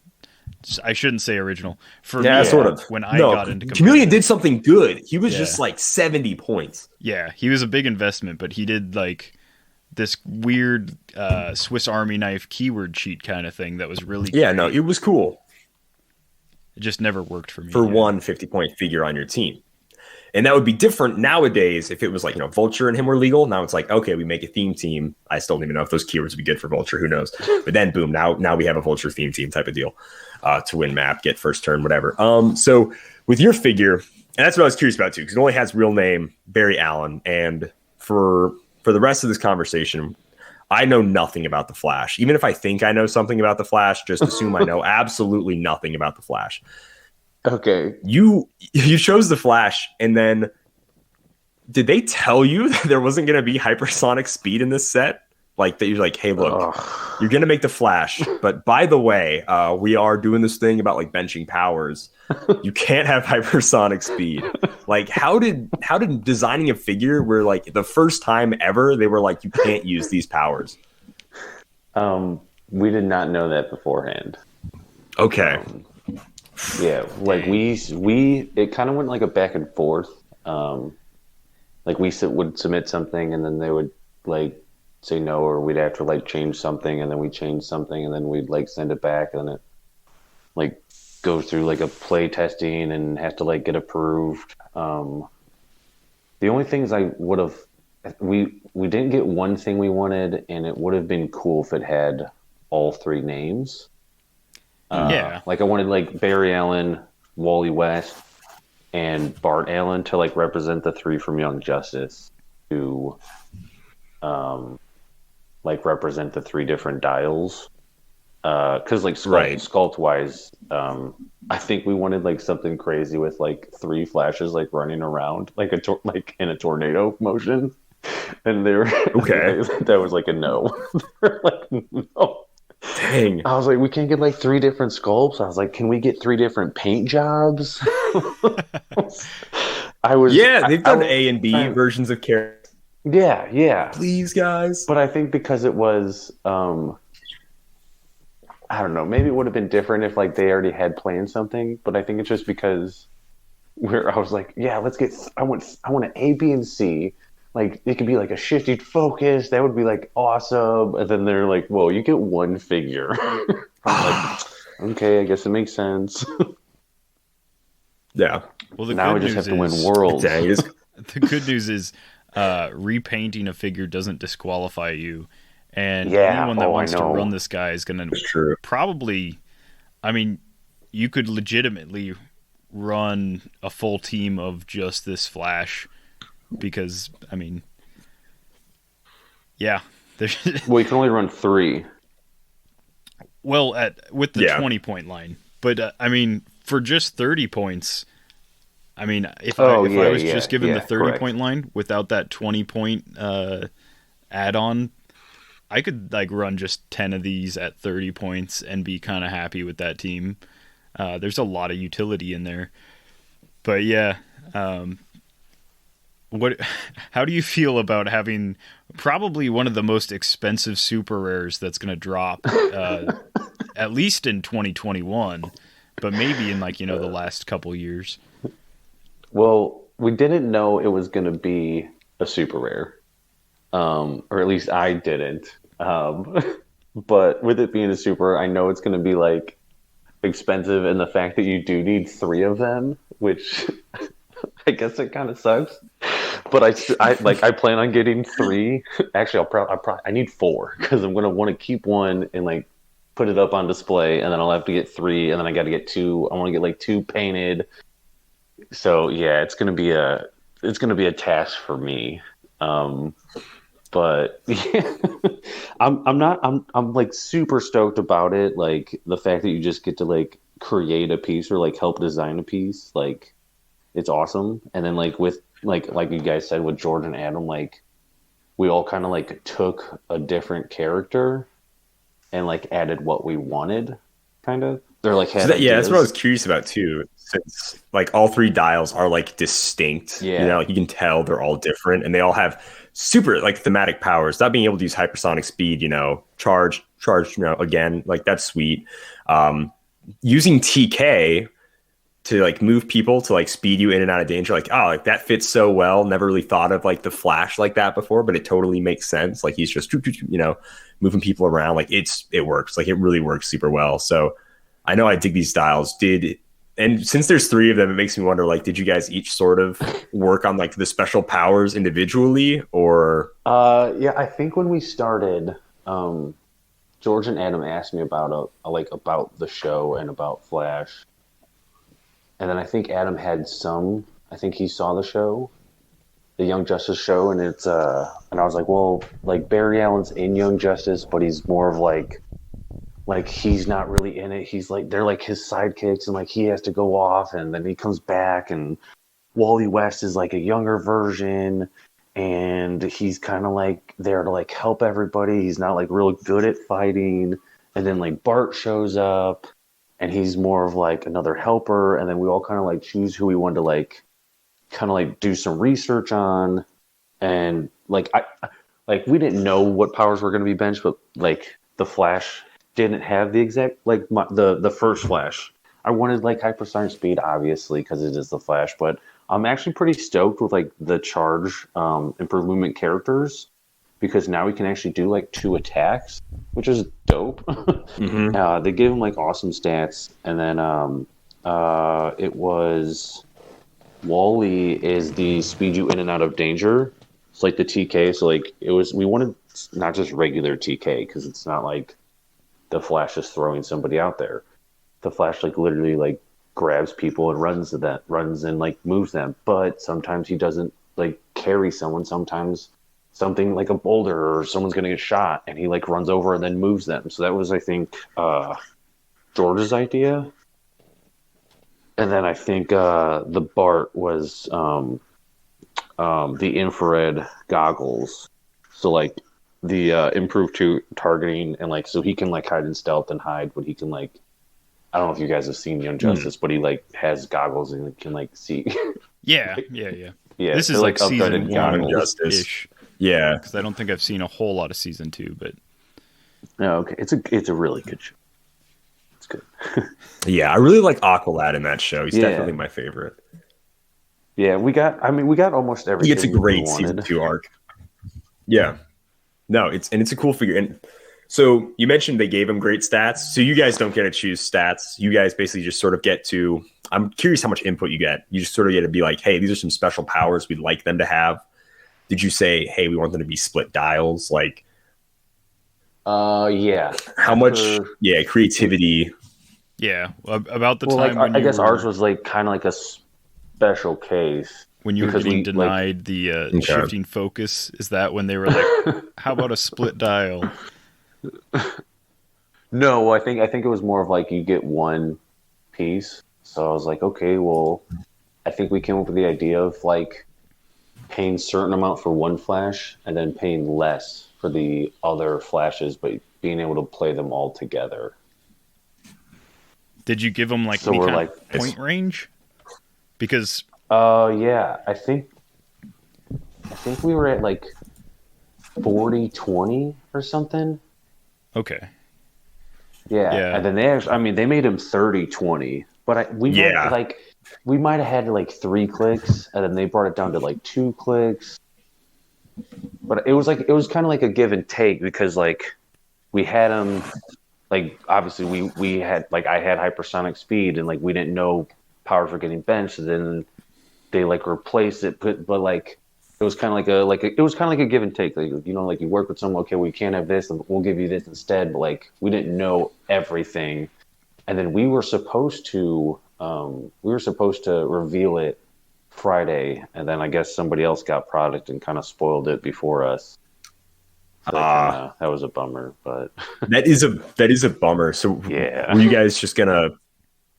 I shouldn't say original. For me, sort of. When I got into Chameleon did something good. He was just like 70 points. Yeah, he was a big investment, but he did like this weird Swiss Army knife keyword cheat kind of thing that was really great. No, it was cool. It just never worked for me. For one 50-point figure on your team. And that would be different nowadays if it was like, Vulture and him were legal. Now it's like, okay, we make a theme team. I still don't even know if those keywords would be good for Vulture. Who knows? But then, boom, now we have a Vulture theme team type of deal to win map, get first turn, whatever. So with your figure, and that's what I was curious about too, because it only has real name, Barry Allen. And for the rest of this conversation, I know nothing about the Flash. Even if I think I know something about the Flash, just assume I know absolutely nothing about the Flash. Okay. You chose the Flash, and then did they tell you that there wasn't going to be hypersonic speed in this set? Like that you're like, hey, look, you're going to make the Flash, but by the way, we are doing this thing about like benching powers. You can't have hypersonic speed. Like how did designing a figure where like the first time ever they were like, you can't use these powers? We did not know that beforehand. Okay. Yeah, like we it kind of went like a back and forth. Like we would submit something and then they would like say no, or we'd have to like change something and then we change something and then we'd like send it back and then it like go through like a play testing and have to like get approved. The only things I would have we didn't get one thing we wanted, and it would have been cool if it had all three names. Like I wanted like Barry Allen, Wally West, and Bart Allen to like represent the three from Young Justice to like represent the three different dials. Because like sculpt wise, I think we wanted like something crazy with like three Flashes like running around like like in a tornado motion, and they were okay. That was like a no. They're like no. Dang. I was like, we can't get like three different sculpts. I was like, can we get three different paint jobs? They've done A and B versions of characters. Yeah. Please, guys. But I think because it was, I don't know, maybe it would have been different if like they already had planned something. But I think it's just because I was like, yeah, let's get. I want an A, B, and C. Like, it could be like a shifted focus. That would be like awesome. And then they're like, well, you get one figure. I'm like, okay, I guess it makes sense. Yeah. Well, the now we just have to win worlds. The good news is repainting a figure doesn't disqualify you. And anyone that wants to run this guy is going to probably, I mean, you could legitimately run a full team of just this Flash. Because, I mean, well, you can only run 3. Well, with the 20-point line. But, I mean, for just 30 points, I mean, if I was just given the 30-point line without that 20-point add-on, I could, like, run just 10 of these at 30 points and be kind of happy with that team. There's a lot of utility in there. But, yeah, how do you feel about having probably one of the most expensive super rares that's going to drop at least in 2021, but maybe in like, the last couple years? Well, we didn't know it was going to be a super rare, or at least I didn't. But with it being a super, I know it's going to be like expensive, and the fact that you do need 3 of them, which I guess it kind of sucks. I plan on getting 3. Actually, I need 4 because I'm gonna want to keep 1 and like put it up on display, and then I'll have to get 3, and then I got to get 2. I want to get like 2 painted. So yeah, it's gonna be a task for me. But yeah, I'm like super stoked about it. Like the fact that you just get to like create a piece or like help design a piece, like it's awesome. And then like with like you guys said with George and Adam, like we all kind of like took a different character and like added what we wanted, kind of. They're like had yeah, that's what I was ideas. curious about too. Since like all 3 dials are like distinct, Yeah. like you can tell they're all different, and they all have super like thematic powers. Not being able to use hypersonic speed, charge, again, like that's sweet. Using TK to like move people to like speed you in and out of danger, like like that fits so well. Never really thought of like the Flash like that before, but it totally makes sense. Like he's just moving people around. Like it works. Like it really works super well. So I know I dig these styles. And since there's 3 of them, it makes me wonder, like, did you guys each sort of work on like the special powers individually, or? Yeah, I think when we started, George and Adam asked me about about the show and about Flash, and then I think Adam had some. I think he saw the show, the Young Justice show, and it's and I was like, well, like Barry Allen's in Young Justice, but he's more of like he's not really in it. He's like they're like his sidekicks, and like he has to go off, and then he comes back, and Wally West is like a younger version, and he's kind of like there to like help everybody. He's not like real good at fighting, and then like Bart shows up, and he's more of like another helper, and then we all kind of like choose who we want to like kind of like do some research on, and like we didn't know what powers were going to be benched, but like the Flash didn't have the exact like the first Flash. I wanted like hypersonic speed, obviously, because it is the Flash, but I'm actually pretty stoked with like the charge improvement characters, because now we can actually do like 2 attacks, which is dope. Mm-hmm. They gave him like awesome stats, and then it was Wally is the speed you in and out of danger. It's like the TK. So like we wanted not just regular TK, because it's not like the Flash is throwing somebody out there. The Flash like literally like grabs people and runs and like moves them. But sometimes he doesn't like carry someone. Sometimes something like a boulder or someone's gonna get shot, and he like runs over and then moves them. So that was, I think, George's idea. And then I think the Bart was the infrared goggles. So like the improved to targeting, and like so he can like hide in stealth and hide, but he can like, I don't know if you guys have seen Young Justice, but he like has goggles and can like see. Yeah. This is like upgraded season goggles. 1-ish. Yeah, Because I don't think I've seen a whole lot of season 2, but No, okay, it's a really good show. It's good. yeah, I really like Aqualad in that show. He's Yeah. definitely my favorite. Yeah, we got almost everything. It's a we great wanted. season 2 arc. Yeah, no, it's a cool figure. And so you mentioned they gave him great stats. So you guys don't get to choose stats. You guys basically just sort of get to. I'm curious how much input you get. You just sort of get to be like, hey, these are some special powers we'd like them to have. Did you say, hey, we want them to be split dials? Like, yeah. how much? Yeah, creativity. yeah, about the Well, time like when I you guess were, ours was like kind of like a special case. when you were because getting we, denied the shifting focus. Is that when they were like, how about a split dial? No, I think it was more of like you get one piece. So I was like, okay, well, I think we came up with the idea of like paying certain amount for one Flash and then paying less for the other Flashes, but being able to play them all together. Did you give them like So any we're kind like- of point range? Because Yeah, I think we were at like 40-20 or something. okay, Yeah. And then they made him 30-20, but we might have had like 3 clicks, and then they brought it down to like 2 clicks. But it was kind of like a give and take, because like we had him, like obviously we had like I had hypersonic speed, and like we didn't know powers were getting benched, and then they like replaced it, but like it was kind of it was kind of like a give and take. Like, you know, like you work with someone, okay, we can't have this, and we'll give you this instead. But like we didn't know everything, and then we were supposed to reveal it Friday, and then I guess somebody else got product and kind of spoiled it before us. So that was a bummer, but that is a bummer. So yeah, were you guys just gonna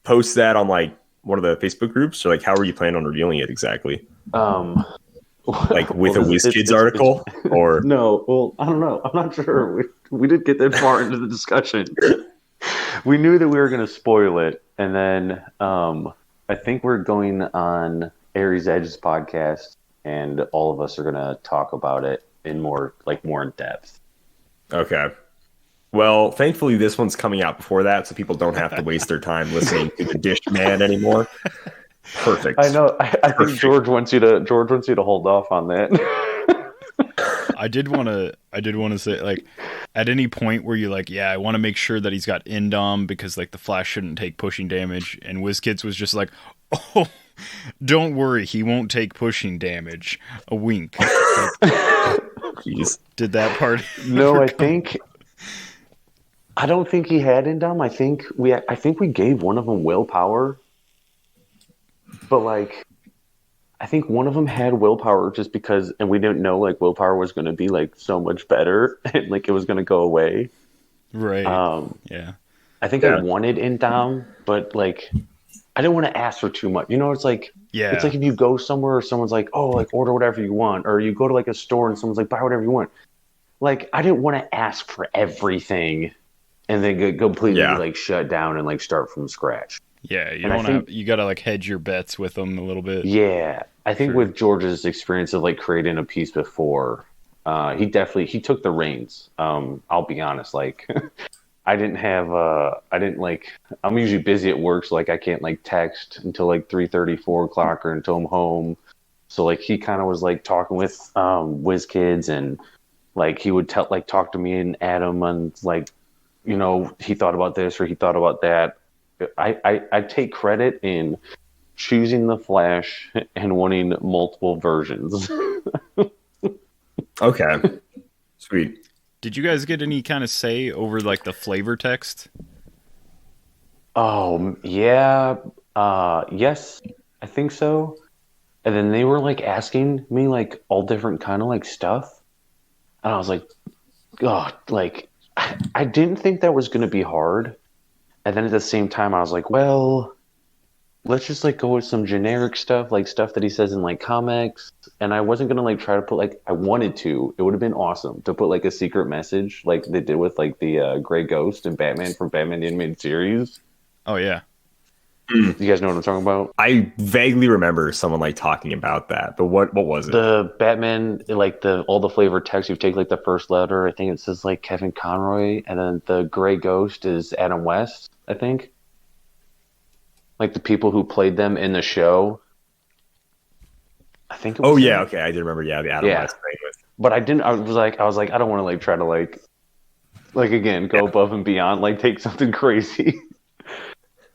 post that on like one of the Facebook groups, or like how were you planning on revealing it exactly? Like with a WizKids article, or no? Well, I don't know. I'm not sure. We didn't get that far into the discussion. We knew that we were going to spoil it, and then I think we're going on Aries Edge's podcast, and all of us are going to talk about it in more in depth. Okay. Well, thankfully this one's coming out before that, so people don't have to waste their time listening to the Dish Man anymore. Perfect. I know. I think George wants you to hold off on that. I did want to say, like, at any point where you're like, yeah, I want to make sure that he's got Indom because like the Flash shouldn't take pushing damage, and WizKids was just like, oh, don't worry, he won't take pushing damage. A wink. Jeez. Did that part? No, I don't think he had Indom. I think we gave one of them willpower, but like, I think one of them had willpower just because, and we didn't know like willpower was going to be like so much better and like it was going to go away. Right. Yeah. I think I wanted Indom, but like, I didn't want to ask for too much. You know, it's like, it's like if you go somewhere, someone's like, oh, like order whatever you want, or you go to like a store and someone's like, buy whatever you want. Like, I didn't want to ask for everything and then get completely like shut down and like start from scratch. Yeah, you gotta like hedge your bets with them a little bit. Yeah, I think with George's experience of like creating a piece before, he took the reins. I'll be honest, like I'm usually busy at work, so like I can't like text until like 3:30, 4 o'clock, or until I'm home. So like he kind of was like talking with WizKids, and like he would talk to me and Adam on like, you know, he thought about this or he thought about that. I take credit in choosing the Flash and wanting multiple versions. Okay. Sweet. Did you guys get any kind of say over like the flavor text? Oh, yeah. Yes, I think so. And then they were like asking me like all different kind of like stuff. And I was like, God, like I didn't think that was going to be hard. And then at the same time, I was like, well, let's just like go with some generic stuff, like stuff that he says in like comics. And I wasn't going to like try to put like, I wanted to, it would have been awesome to put like a secret message like they did with like the Gray Ghost and Batman from Batman the Animated Series. Oh, yeah. You guys know what I'm talking about? I vaguely remember someone like talking about that, but what was it? The Batman, like all the flavored text, you take like the first letter, I think it says like Kevin Conroy, and then the Gray Ghost is Adam West, I think. Like the people who played them in the show. I think it was okay, I did remember, the Adam West thing with. But I didn't, I was like, I don't want to like try to like again, go above and beyond, like take something crazy.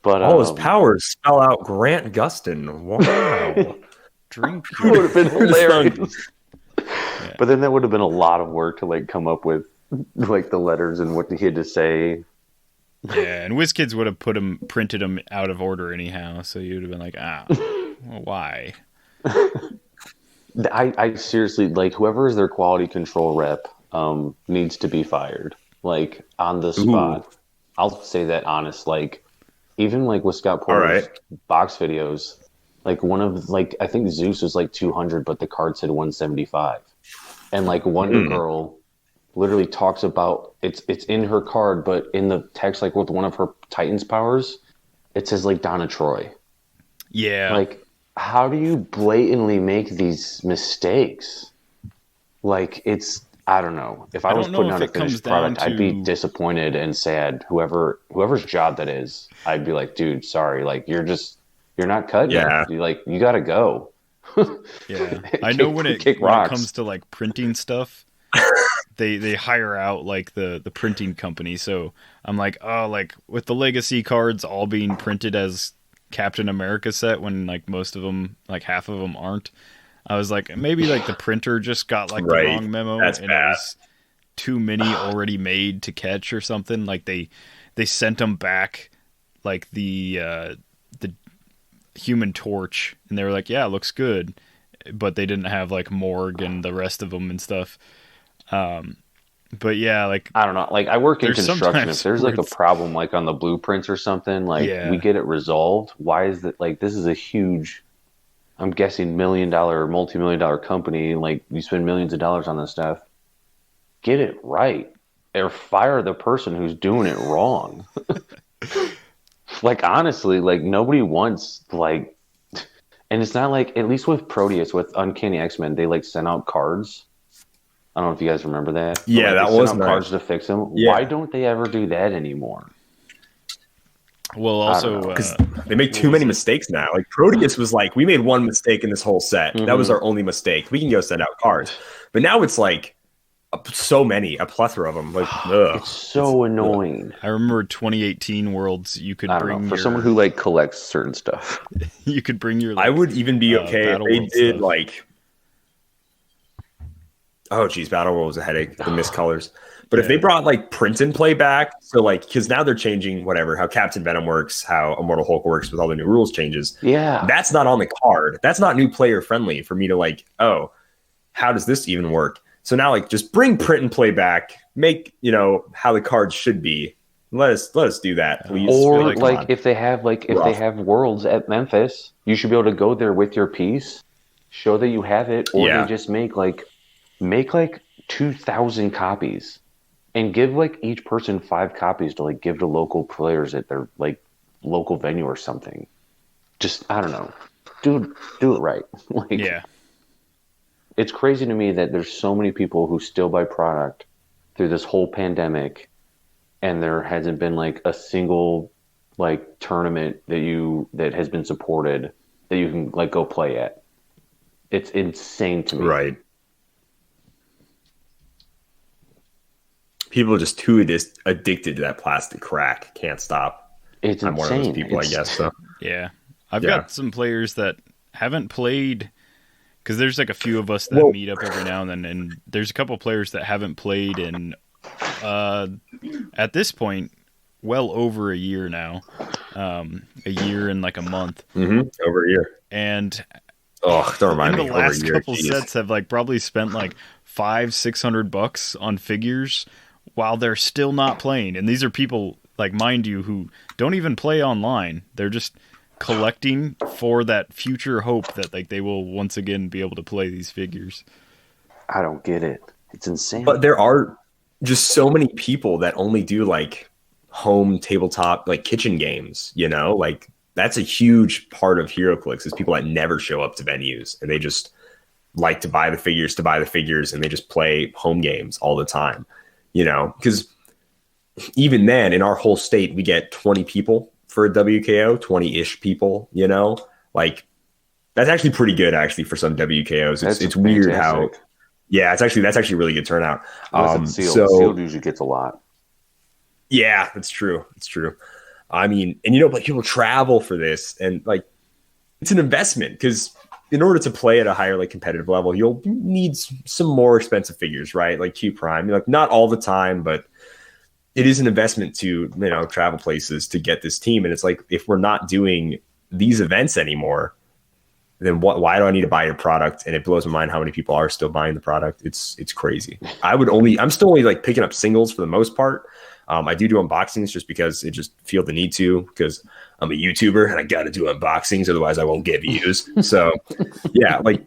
But all his powers spell out Grant Gustin. Wow. Drink. It would have been hilarious. Yeah. But then that would have been a lot of work to like come up with like the letters and what he had to say. Yeah, and WizKids would have printed them out of order anyhow, so you'd have been like, well, why? I seriously, like, whoever is their quality control rep needs to be fired, like, on the spot. Ooh. I'll say that honest, like, even, like, with Scott Porter's box videos, like, one of, like, I think Zeus was, like, 200, but the card said 175. And, like, Wonder Girl literally talks about, it's in her card, but in the text, like, with one of her Titan's powers, it says, like, Donna Troy. Yeah. Like, how do you blatantly make these mistakes? Like, it's, I don't know. If I was putting out a finished product, I'd be disappointed and sad. Whoever's job that is, I'd be like, dude, sorry. Like, you're not cut yet. You gotta go. Yeah. I know when it comes to, like, printing stuff, they hire out, like, the printing company. So I'm like, oh, like, with the legacy cards all being printed as Captain America set when, like, most of them, like, half of them aren't. I was like, maybe like the printer just got like the Right. wrong memo, That's and bad. it was too many already made to catch or something. Like they sent them back, like the Human Torch, and they were like, yeah, it looks good, but they didn't have like Morgue and the rest of them and stuff. But yeah, like I don't know. Like I work in There's construction. sometimes If there's where like a it's- problem, like on the blueprints or something, like Yeah. we get it resolved. Why is that? Like this is a huge, I'm guessing $1 million, multi-million-dollar company. Like you spend millions of dollars on this stuff. Get it right, or fire the person who's doing it wrong. Like honestly, like nobody wants like, and it's not like, at least with Proteus, with Uncanny X-Men, they like sent out cards. I don't know if you guys remember that. But, Yeah, like, that they sent was out nice. cards to fix them. Yeah. Why don't they ever do that anymore? well, I don't also know, Because they make too many mistakes now. Like Proteus was like, we made one mistake in this whole set. That was our only mistake. We can go send out cards. But now it's like so many, a plethora of them. Like, ugh. It's so annoying. I remember 2018 Worlds. You could I don't bring know. For your, someone who like collects certain stuff, you could bring your. Like, I would even be okay if Battle they World did stuff. like. Oh geez, Battle World was a headache. The mist colors. But if they brought like print and play back, so like because now they're changing whatever how Captain Venom works, how Immortal Hulk works with all the new rules changes. yeah, That's not on the card. That's not new player friendly for me to like. Oh, how does this even work? So now like just bring print and play back. Make how the cards should be. Let us do that, please. or like, like, come on. if they have Rough. worlds at Memphis, you should be able to go there with your piece, show that you have it, or Yeah. they just make like 2,000 copies, and give like each person 5 copies to like give to local players at their like local venue or something. Just I don't know, do it right. Like yeah, it's crazy to me that there's so many people who still buy product through this whole pandemic, and there hasn't been like a single like tournament that has been supported that you can like go play at. It's insane to me. Right. People are just too addicted to that plastic crack. Can't stop. It's I'm one of those insane. people, I guess. So yeah. I've Yeah. got some players that haven't played, because there's like a few of us that Well- meet up every now and then, and there's a couple players that haven't played in, at this point, well over a year now, a year and like a month, over a year. and Oh, don't remind in me. the Over a last year. couple Jeez. sets have like probably spent like $500-600 on figures while they're still not playing. And these are people, like, mind you, who don't even play online. They're just collecting for that future hope that like they will once again be able to play these figures. I don't get it. It's insane. But there are just so many people that only do like home tabletop, like kitchen games, like that's a huge part of Heroclix is people that never show up to venues and they just like to buy the figures and they just play home games all the time, because even then in our whole state, we get 20 people for a WKO, 20-ish people, like that's actually pretty good actually for some WKOs. It's weird how, fantastic. yeah, that's actually really good turnout. Unless it's sealed. So Sealed usually gets a lot. yeah, that's true. It's true. I mean, and like people travel for this, and like it's an investment because in order to play at a higher like competitive level, you'll need some more expensive figures, right? Like Q Prime, like not all the time, but it is an investment to travel places to get this team. And it's like if we're not doing these events anymore, then why do I need to buy your product? And it blows my mind how many people are still buying the product. It's crazy. I'm still only like picking up singles for the most part. I do unboxings just because it just feel the need to, because I'm a YouTuber and I got to do unboxings. Otherwise I won't get views. So yeah, like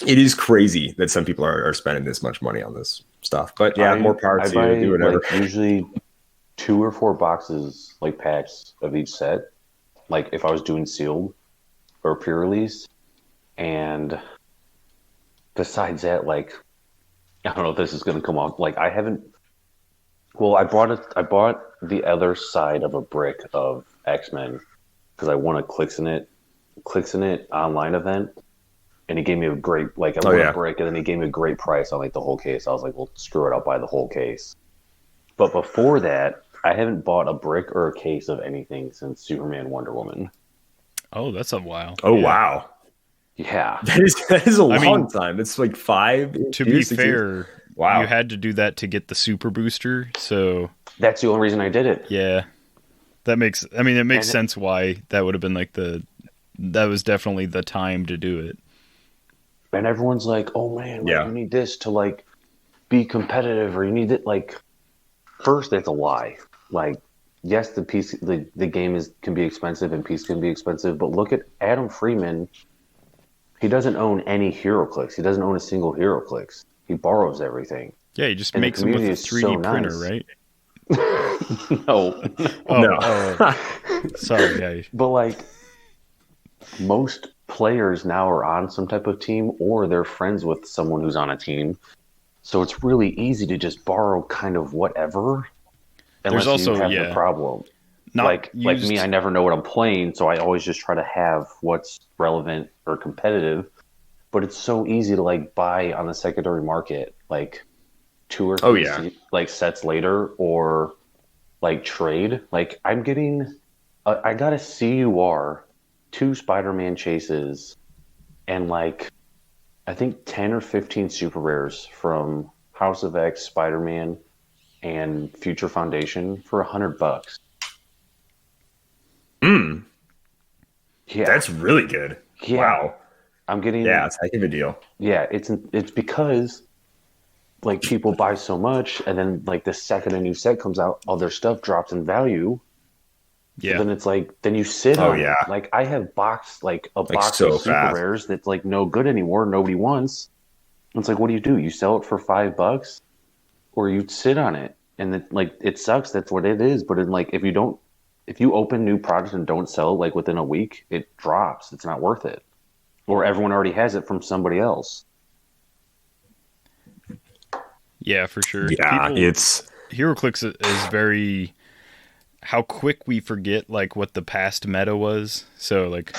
it is crazy that some people are spending this much money on this stuff, but yeah, more power to buy, you, do whatever. like, usually 2 or 4 boxes, like packs of each set. Like if I was doing sealed or pre-release, and besides that, like I don't know if this is going to come off. Like I haven't. Well, I bought the other side of a brick of X-Men because I won a Clix in it online event, and he gave me a great I won a brick, and then he gave me a great price on like the whole case. I was like, well, screw it, I'll buy the whole case. But before that, I haven't bought a brick or a case of anything since Superman Wonder Woman. Oh, that's a while. Oh Yeah. wow. Yeah. That is a long time. It's like 5 To years, be 6 years. fair, Wow. you had to do that to get the super booster. So That's the only reason I did it. yeah, it makes sense why that would have been like that was definitely the time to do it. And everyone's like, oh man, like, Yeah. you need this to like be competitive, or you need it. Like, first, that's a lie. Like, yes, the game can be expensive and piece can be expensive, but look at Adam Freeman. He doesn't own any Heroclix. He doesn't own a single Heroclix. He borrows everything. Yeah, you just And makes them with a 3D printer, nice. right? No. No. Sorry. But like, most players now are on some type of team, or they're friends with someone who's on a team. So it's really easy to just borrow kind of whatever, unless also, you have the problem. Like me, I never know what I'm playing, so I always just try to have what's relevant or competitive. But it's so easy to like buy on the secondary market, like 2 or 3 like sets later, or like trade. Like I'm getting, I got a CUR, 2 Spider-Man chases, and like I think 10 or 15 super rares from House of X, Spider-Man, and Future Foundation for $100. Yeah, That's really good. Yeah. Wow. I'm getting. Yeah, it's a heck of a deal. Yeah, it's because like people buy so much, and then like the second a new set comes out, all their stuff drops in value. Yeah. So then it's like, then you sit on it. Like I have a box so of super rares that's like no good anymore. Nobody wants. It's like, what do? You sell it for $5, or you sit on it, and it sucks. That's what it is. But if you open new products and don't sell it like within a week, it drops. It's not worth it. Or everyone already has it from somebody else. Yeah, for sure. Yeah, Heroclix is very how quick we forget like what the past meta was. So like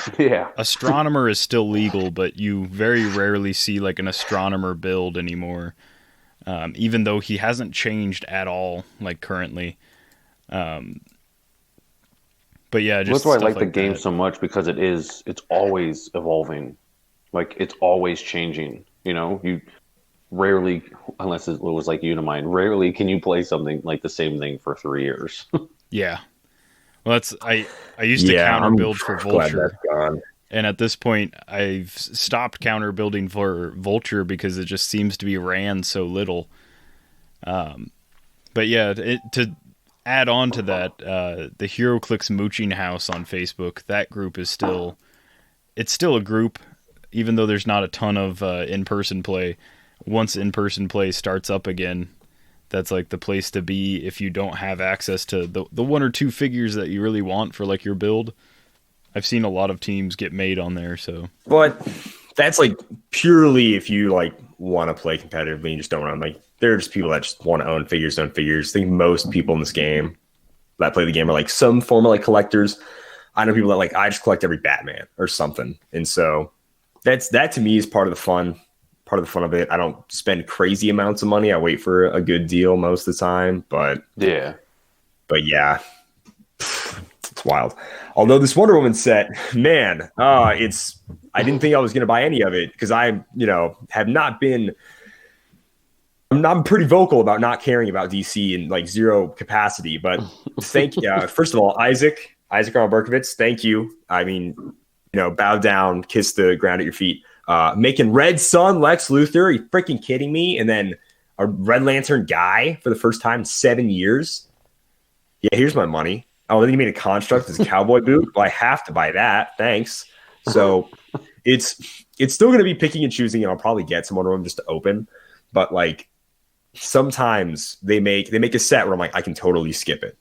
Astronomer is still legal, but you very rarely see like an Astronomer build anymore. Even though he hasn't changed at all like currently. But yeah, just that's why I like the that. game so much, because it's always evolving. Like it's always changing. You know, you rarely, unless it was like Unimind, rarely can you play something like the same thing for 3 years. Yeah. Well, I used to counter build for Vulture. And at this point, I've stopped counter building for Vulture because it just seems to be ran so little. But yeah, to add on to that, the Heroclix Mooching House on Facebook, that group is still a group, even though there's not a ton of in-person play. Once in-person play starts up again, that's like the place to be if you don't have access to the 1 or 2 figures that you really want for like your build. I've seen a lot of teams get made on there, so. But that's like purely if you like want to play competitively and just don't run. Like there are just people that just want to own figures. I think most people in this game that play the game are like some form of like collectors. I know people that like, I just collect every Batman or something. And so that to me is part of the fun of it. I don't spend crazy amounts of money. I wait for a good deal most of the time, but yeah, it's wild. Although this Wonder Woman set, man, I didn't think I was going to buy any of it because I'm pretty vocal about not caring about DC in like zero capacity, but thank you. First of all, Isaac Ron Berkovitz, thank you. I mean, bow down, kiss the ground at your feet. Making Red Sun Lex Luthor, are you freaking kidding me? And then a Red Lantern guy for the first time in 7 years. Yeah, here's my money. Oh, then you made a construct as a cowboy boot. Well, I have to buy that. Thanks. So it's still going to be picking and choosing, and I'll probably get some Wonder Woman just to open. But like sometimes they make a set where I'm like, I can totally skip it.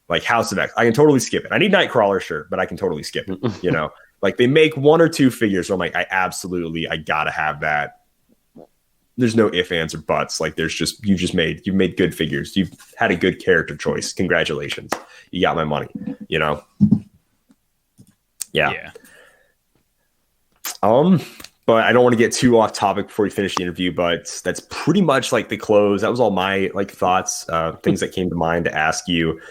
Like House of X, I can totally skip it. I need Nightcrawler, sure, but I can totally skip it. Like they make 1 or 2 figures where I'm like, I gotta have that. There's no ifs, ands, or buts. Like you've made good figures. You've had a good character choice. Congratulations. You got my money, Yeah. But I don't want to get too off topic before we finish the interview, but that's pretty much like the close. That was all my like thoughts, things that came to mind to ask you.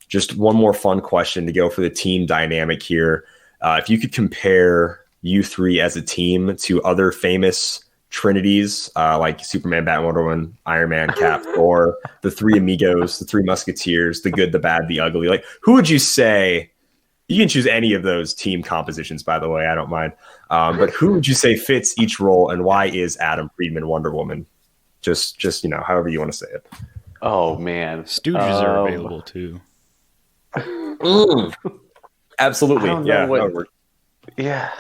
Just one more fun question to go for the team dynamic here. If you could compare you three as a team to other famous trinities like Superman, Batman, Wonder Woman, Iron Man, Cap, Thor, the three amigos, the three musketeers, the good, the bad, the ugly. Like, who would you say? You can choose any of those team compositions, by the way. I don't mind. But who would you say fits each role, and why is Adam Friedman Wonder Woman? Just however you want to say it. Oh man, Stooges are available too. Absolutely, yeah. Yeah,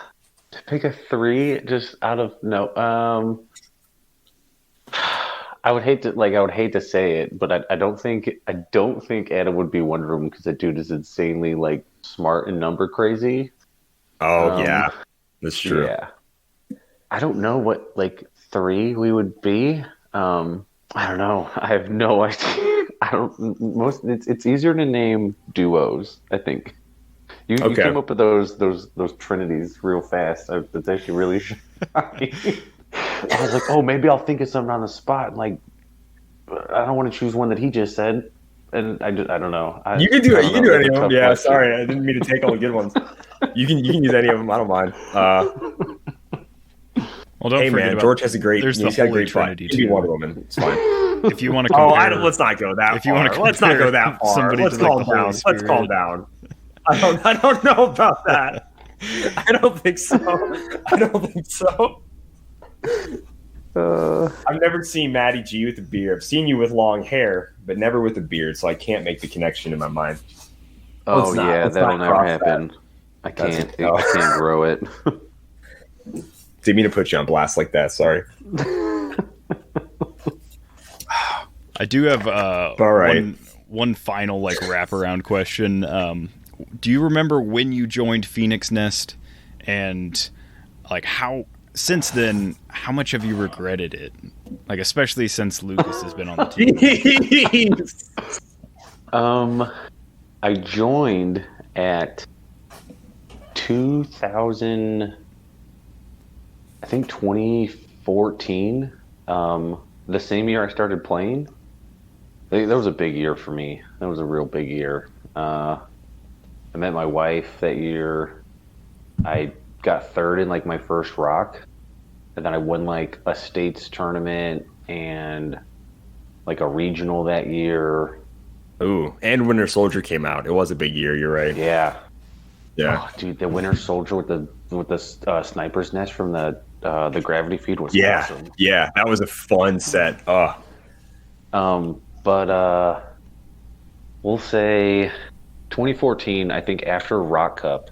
to pick a three, just out of no. I would hate to say it, but I don't think Adam would be Wonder Woman because that dude is insanely like smart and number crazy. Oh yeah, that's true. Yeah, I don't know what like three we would be. I don't know. I have no idea. It's easier to name duos. I think you came up with those trinities real fast. It's actually really shocking. I was like, oh, maybe I'll think of something on the spot. Like, I don't want to choose one that he just said, and I don't know. You can do it. You can do any of them. Yeah, question. Sorry, I didn't mean to take all the good ones. You can use any of them. I don't mind. Well, don't forget about, George has a great. There's the Holy Trinity too. Wonder Woman. It's fine. If you want to compare, let's not go that. If you want to, let's not go that far. Let's calm down. Let's calm down. I don't know about that. I don't think so. I've never seen Matty G with a beard. I've seen you with long hair, but never with a beard, so I can't make the connection in my mind. Oh yeah, that'll never happen. I can't grow it. Didn't mean to put you on blast like that. Sorry. I do have all right. one final like wraparound question. Do you remember when you joined Phoenix Nest, and like how since then, how much have you regretted it? Like especially since Lucas has been on the team. I joined at 2014. The same year I started playing. That was a big year for me. That was a real big year. I met my wife that year. I got third in like my first rock, and then I won like a states tournament and like a regional that year. Ooh, and Winter Soldier came out. It was a big year. You're right. Yeah. Oh, dude, the Winter Soldier with the sniper's nest from the gravity feed was awesome. Yeah, that was a fun set. But we'll say 2014. I think after Rock Cup,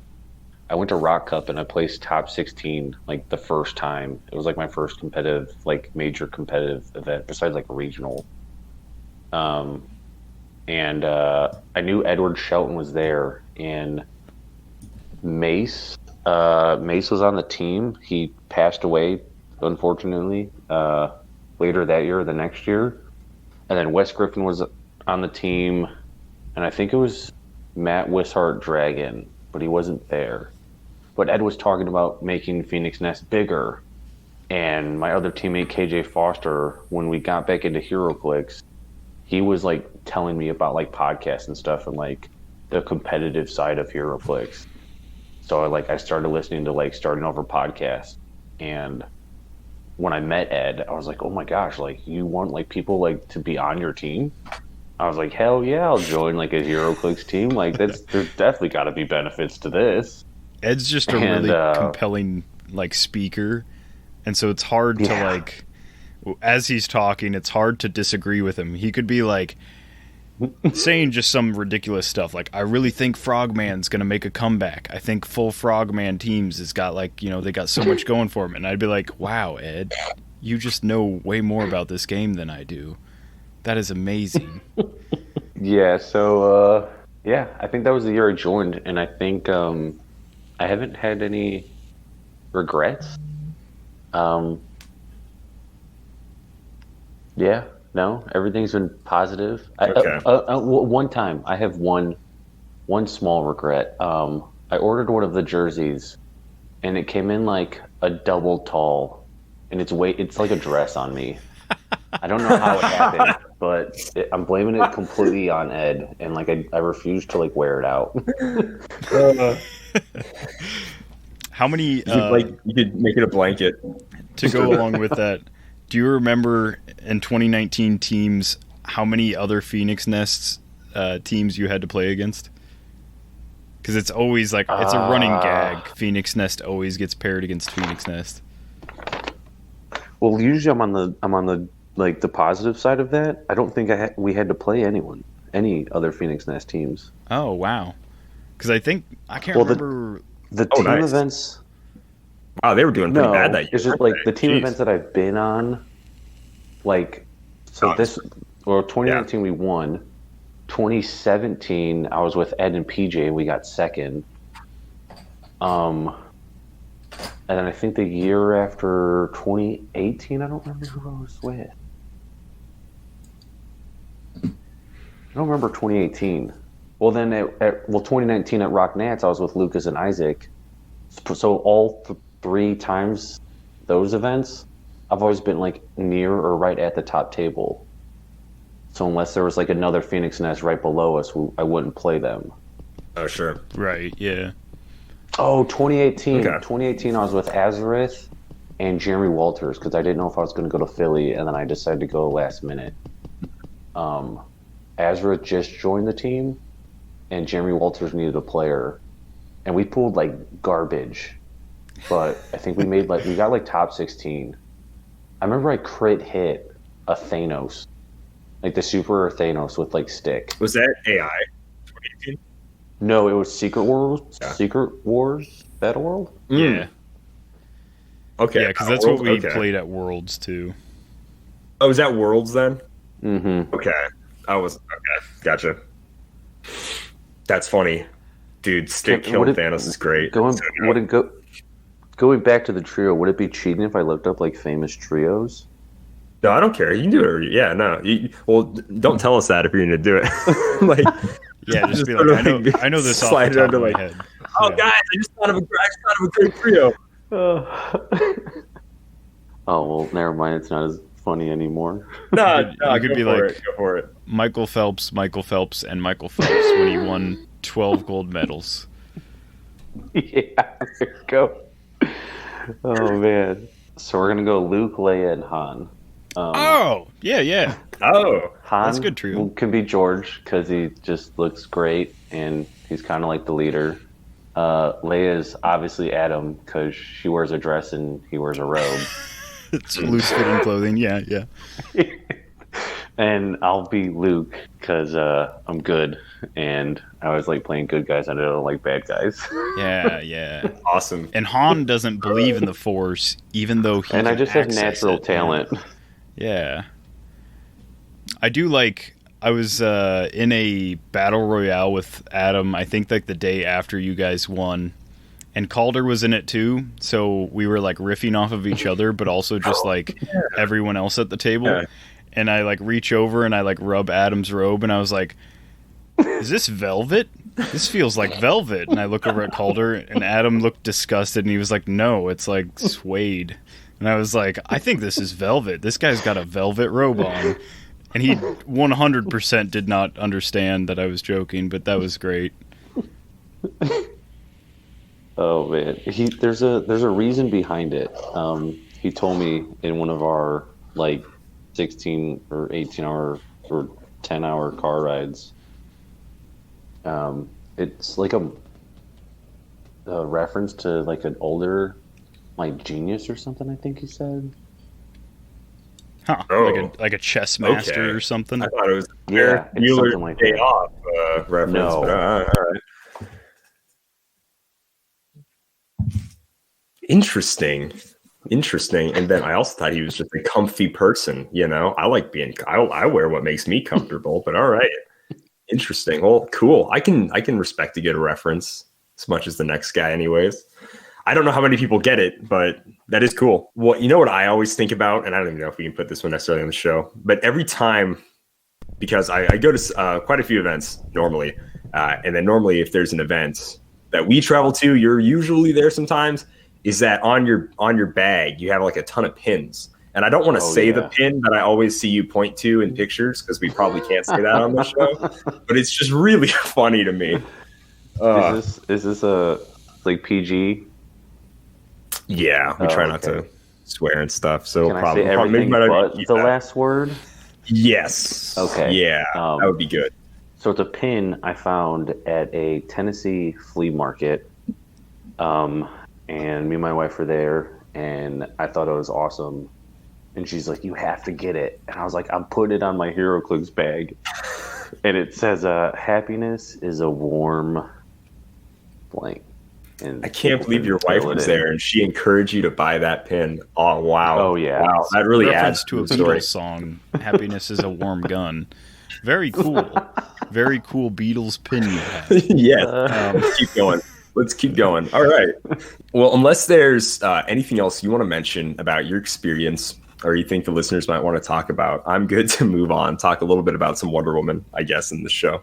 I went to Rock Cup and I placed top 16 like the first time. It was like my first competitive, like major competitive event besides like a regional. And I knew Edward Shelton was there, and Mace was on the team. He passed away, unfortunately, later that year or the next year. And then Wes Griffin was on the team, and I think it was Matt Wishart Dragon, but he wasn't there. But Ed was talking about making Phoenix Nest bigger. And my other teammate, KJ Foster, when we got back into Heroclix, he was like telling me about like podcasts and stuff and like the competitive side of Heroclix. So I started listening to like Starting Over podcast, and when I met Ed, I was like, oh my gosh, like you want like people like to be on your team? I was like, hell yeah, I'll join like a Heroclix team. Like there's definitely got to be benefits to this. Ed's just a really compelling like speaker, and so it's hard to like, as he's talking, it's hard to disagree with him. He could be like saying just some ridiculous stuff like, I really think Frogman's gonna make a comeback. I think full Frogman teams has got like, they got so much going for him. And I'd be like, wow, Ed, you just know way more about this game than I do. That is amazing. Yeah, so I think that was the year I joined, and I think I haven't had any regrets. No, everything's been positive. Okay. One time, I have one small regret. I ordered one of the jerseys, and it came in like a double tall, and it's like a dress on me. I don't know how it happened, but I'm blaming it completely on Ed, and like I refuse to like wear it out. How many? You could make it a blanket. To go along with that, do you remember in 2019 teams how many other Phoenix Nests teams you had to play against? Because it's always like it's a running gag. Phoenix Nest always gets paired against Phoenix Nest. Well, usually I'm on the like the positive side of that. I don't think we had to play any other Phoenix Nest teams. Oh wow! Because I can't remember the team events. Wow, they were doing pretty bad that year. It's just like the team events that I've been on. Like, so 2019 we won. 2017 I was with Ed and PJ and we got second. And then I think the year after 2018, I don't remember who I was with. I don't remember 2018. Well, then 2019 at Rock Nats, I was with Lucas and Isaac. So all 3 times those events, I've always been like near or right at the top table. So unless there was like another Phoenix Nest right below us, I wouldn't play them. Oh, sure. Right, yeah. Oh, 2018. Okay. 2018, I was with Azareth and Jeremy Walters because I didn't know if I was going to go to Philly, and then I decided to go last minute. Azareth just joined the team, and Jeremy Walters needed a player, and we pulled like garbage. But I think we got like top 16. I remember I crit hit a Thanos, like the super Thanos with like stick. Was that AI? 2018? No, it was Secret Wars. Yeah. Secret Wars Battle World. Yeah. Okay. Yeah, because that's what we played at Worlds too. Oh, was that Worlds then? Mm-hmm. Okay. Gotcha. That's funny, dude. Stick killing Thanos is great. Going back to the trio, would it be cheating if I looked up like famous trios? No, I don't care. You can do it. Yeah, no. Don't tell us that if you're going to do it. Like, yeah, just be like, I know this off the top of my head. Oh, guys, I just thought of a great trio. Oh, well, never mind. It's not as funny anymore. No, you could be like, go for it. Michael Phelps, and Michael Phelps when he won 12 gold medals. Yeah, there you go. Oh, man. So we're going to go Luke, Leia, and Han. Yeah. Oh, Han that's a good trio. Could be George because he just looks great and he's kind of like the leader. Leia is obviously Adam because she wears a dress and he wears a robe. It's loose fitting clothing. Yeah. And I'll be Luke because I'm good and I always like playing good guys. I don't like bad guys. Yeah. Awesome. And Han doesn't believe in the Force, even though he. And I just have natural it. talent. Yeah. I do like. I was in a battle royale with Adam. I think like the day after you guys won, and Kalder was in it too. So we were like riffing off of each other, but also just like everyone else at the table. Yeah. And I like reach over and I like rub Adam's robe, and I was like, "Is this velvet? This feels like velvet." And I look over at Kalder, and Adam looked disgusted, and he was like, "No, it's like suede." And I was like, "I think this is velvet. This guy's got a velvet robe on." And he 100% did not understand that I was joking, but that was great. Oh man, there's a reason behind it. He told me in one of our like 16 or 18 hour or 10 hour car rides. It's like a reference to like an older like genius or something. I think he said. Huh? Oh. Like a chess master or something. I thought it was Mueller's something like Day that. Off reference. No. But, all right. Interesting. And then I also thought he was just a comfy person. You know, I like I wear what makes me comfortable. But all right, interesting. Well, cool. I can respect to get a reference as much as the next guy, anyways. I don't know how many people get it, but that is cool. Well, you know what I always think about, and I don't even know if we can put this one necessarily on the show, but every time, because I go to quite a few events normally, and then normally if there's an event that we travel to, you're usually there sometimes, is that on your bag, you have like a ton of pins. And I don't want to say the pin that I always see you point to in pictures, because we probably can't say that on the show, but it's just really funny to me. Is this a like PG? Yeah, we try not to swear and stuff. So Can I say everything but the last word? Yes. Okay. Yeah, that would be good. So it's a pin I found at a Tennessee flea market. And me and my wife were there, and I thought it was awesome. And she's like, "You have to get it." And I was like, "I'm putting it on my Heroclix bag." And it says, "Happiness is a warm blank." And I can't believe your wife was there and she encouraged you to buy that pin. Oh, wow. Oh, yeah. Wow, that really Reference adds to a story. Beatles song, "Happiness is a warm gun." Very cool. Very cool Beatles pin you have. Let's keep going. Let's keep going. All right. Well, unless there's anything else you want to mention about your experience or you think the listeners might want to talk about, I'm good to move on. Talk a little bit about some Wonder Woman, I guess, in the show.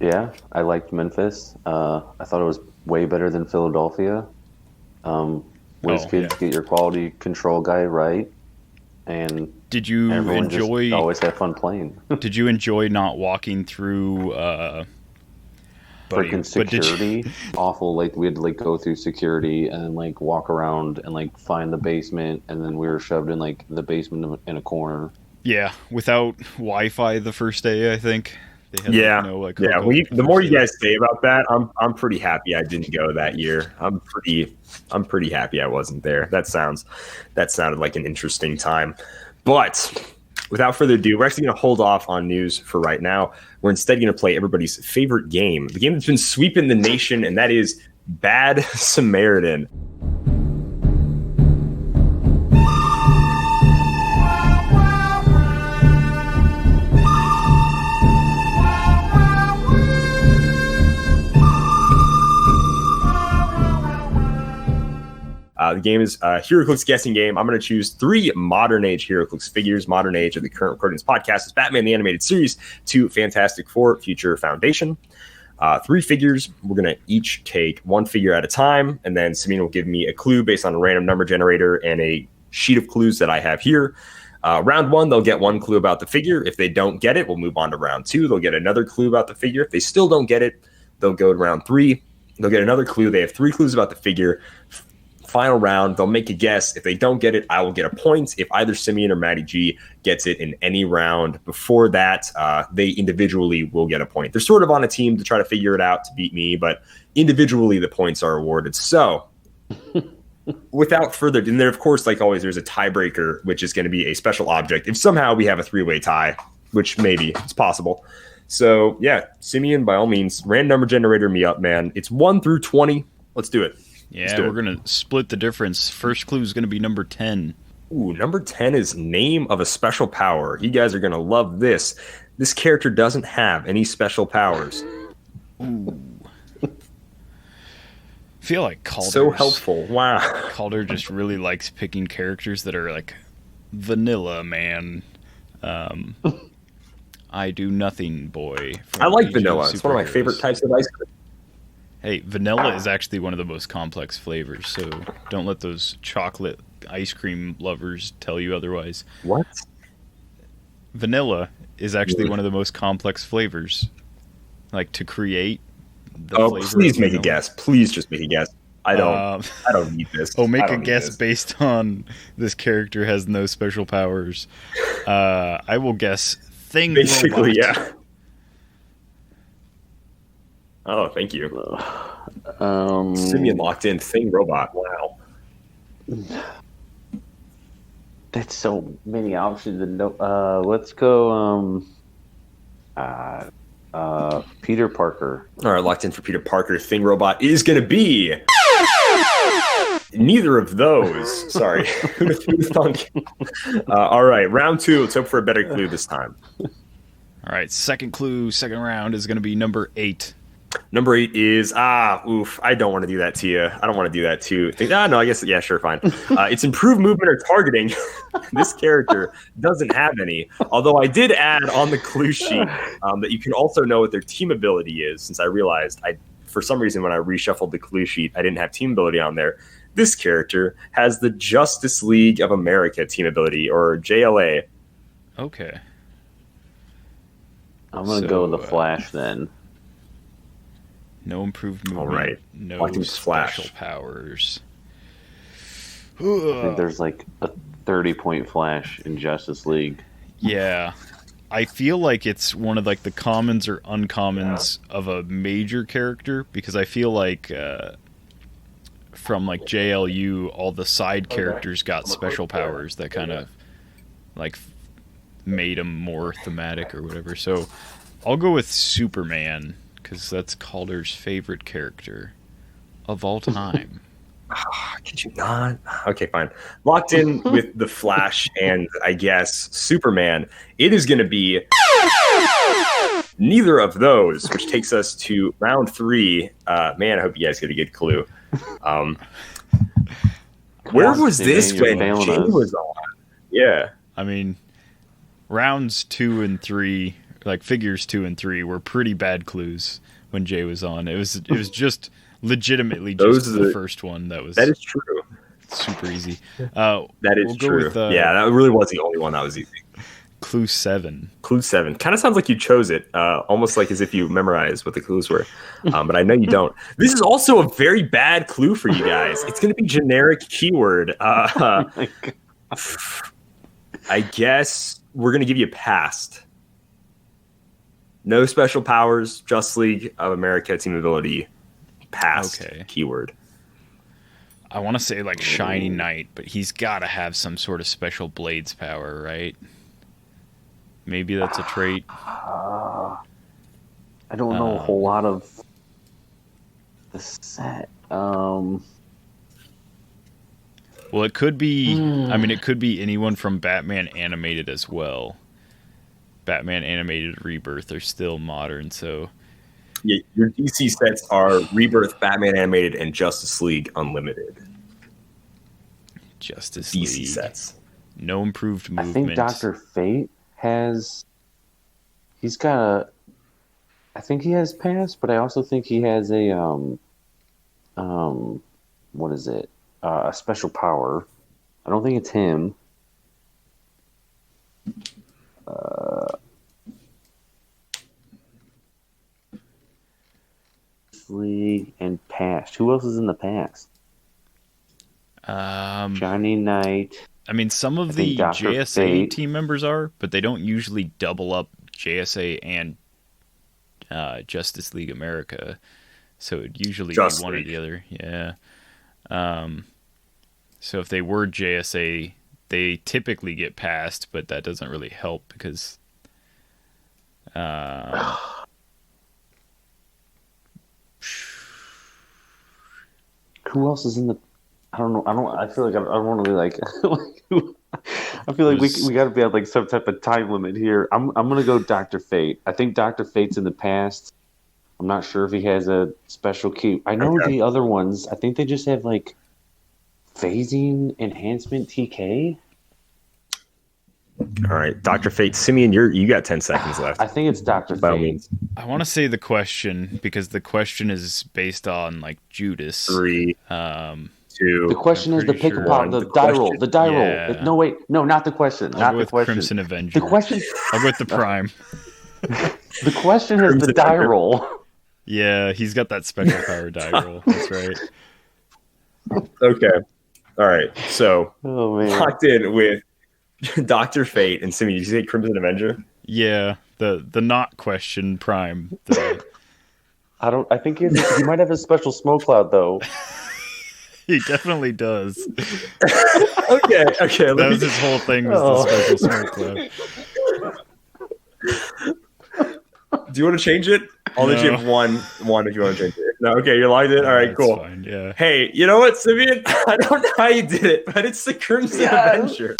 Yeah, I liked Memphis. I thought it was way better than Philadelphia. WizKids, get your quality control guy right. And did you enjoy? Always have fun playing. Did you enjoy not walking through? Freaking security, awful. Like we had to go through security and walk around and find the basement, and then we were shoved in the basement in a corner. Yeah, without Wi-Fi the first day, I think. They had the more you guys say about that, I'm pretty happy I didn't go that year. I'm pretty happy I wasn't there. That sounded like an interesting time. But without further ado, we're actually going to hold off on news for right now. We're instead going to play everybody's favorite game, the game that's been sweeping the nation, and that is Bad Samaritan. The game is a Heroclix guessing game. I'm going to choose 3 modern age Heroclix figures. Modern age of the current recording of this podcast is Batman the Animated Series to Fantastic Four Future Foundation. 3 figures. We're going to each take 1 figure at a time, and then Simeon will give me a clue based on a random number generator and a sheet of clues that I have here. Round 1, they'll get 1 clue about the figure. If they don't get it, we'll move on to round 2. They'll get another clue about the figure. If they still don't get it, they'll go to round 3. They'll get another clue. They have 3 clues about the figure. Final round, they'll make a guess. If they don't get it, I will get a point. If either Simeon or Matty G gets it in any round before that, they individually will get a point. They're sort of on a team to try to figure it out to beat me, but individually the points are awarded. So without further ado, and there, of course, like always, there's a tiebreaker, which is going to be a special object. If somehow we have a 3-way tie, which maybe it's possible. So yeah, Simeon, by all means, random number generator me up, man. It's 1 through 20. Let's do it. Yeah, we're going to split the difference. First clue is going to be number 10. Ooh, number 10 is name of a special power. You guys are going to love this. This character doesn't have any special powers. Ooh. I feel like Calder. So helpful. Wow. Calder just really likes picking characters that are vanilla, man. I do nothing, boy. I like vanilla. It's one of my favorite types of ice cream. Hey, vanilla is actually one of the most complex flavors, so don't let those chocolate ice cream lovers tell you otherwise. What? Vanilla is actually one of the most complex flavors. To create the flavor. Please make a guess. Please just make a guess. I don't need this. Make a guess based on this character has no special powers. I will guess Thing Basically, Robot. Yeah. Oh, thank you. Simeon locked in Thing Robot. Wow. That's so many options. And let's go Peter Parker. All right, locked in for Peter Parker. Thing Robot is going to be neither of those. Sorry. All right, round 2. Let's hope for a better clue this time. All right, second clue, second round is going to be number 8. Number 8 is, I don't want to do that to you. I don't want to do that to you. No, I guess, yeah, sure, fine. It's improved movement or targeting. This character doesn't have any, although I did add on the clue sheet that you can also know what their team ability is, since I realized, for some reason, when I reshuffled the clue sheet, I didn't have team ability on there. This character has the Justice League of America team ability, or JLA. Okay. I'm going to go with the Flash, then. No improved movement. All right. No Optimus Flash. special powers. I think there's like a 30-point Flash in Justice League. Yeah. I feel like it's one of like the commons or uncommons of a major character, because I feel like from like JLU, all the side characters got special powers that kind of like made them more thematic or whatever. So I'll go with Superman, because that's Calder's favorite character of all time. Could you not? Okay, fine. Locked in with the Flash and I guess Superman. It is going to be neither of those, which takes us to round 3. Man, I hope you guys get a good clue. Where was this when Jay was on? Yeah. I mean, rounds 2 and 3, like figures 2 and 3, were pretty bad clues when Jay was on. It was just legitimately just the first one that is true. Super easy. That is true. Yeah, that really was the only one that was easy. Clue 7. Clue 7. Kind of sounds like you chose it, almost like as if you memorized what the clues were. But I know you don't. This is also a very bad clue for you guys. It's going to be generic keyword. I guess we're going to give you a pass. No special powers, Justice League of America team ability. Past keyword. I want to say like Shiny Knight, but he's got to have some sort of special blades power, right? Maybe that's a trait. I don't know a whole lot of the set. Well, it could be. I mean, it could be anyone from Batman Animated as well. Batman Animated Rebirth are still modern, so. Yeah, your DC sets are Rebirth, Batman Animated, and Justice League Unlimited. Justice DC League sets. No improved movement. I think Dr. Fate has. He's got a. I think he has pass, but I also think he has a what is it? A special power. I don't think it's him. League and past. Who else is in the past? Johnny Knight. I mean, some of the JSA Fate team members are, but they don't usually double up JSA and Justice League America. So it'd usually be one or the other. Yeah. So if they were JSA, they typically get passed, but that doesn't really help because. Who else is in the? I don't know. I feel like I don't want to be like. I feel like we got to be at like some type of time limit here. I'm gonna go Dr. Fate. I think Dr. Fate's in the past. I'm not sure if he has a special key. I know the other ones. I think they just have like phasing enhancement TK. All right, Dr. Fate. Simeon, you got 10 seconds left. I think it's Dr. Fate. I want to say the question because the question is based on like Judas. 3, 2. The question is the pick apart, the die roll. The die roll. No, wait. No, not the question. I'll not go the with question. Crimson Avenger. The question. I'll go with the Prime. The question is the die roll. Yeah, he's got that special power die roll. That's right. Okay. All right. So locked in with Dr. Fate and Simeon. Did you say Crimson Avenger? Yeah, the not question Prime. I think he might have a special smoke cloud though. He definitely does. Okay. That was his whole thing. Was the special smoke cloud. Do you want to change it? I'll let you have one if you want to change it. No, okay, you're logged in. All right, cool. Fine, yeah. Hey, you know what, Simeon? I don't know how you did it, but it's the Crimson Avenger.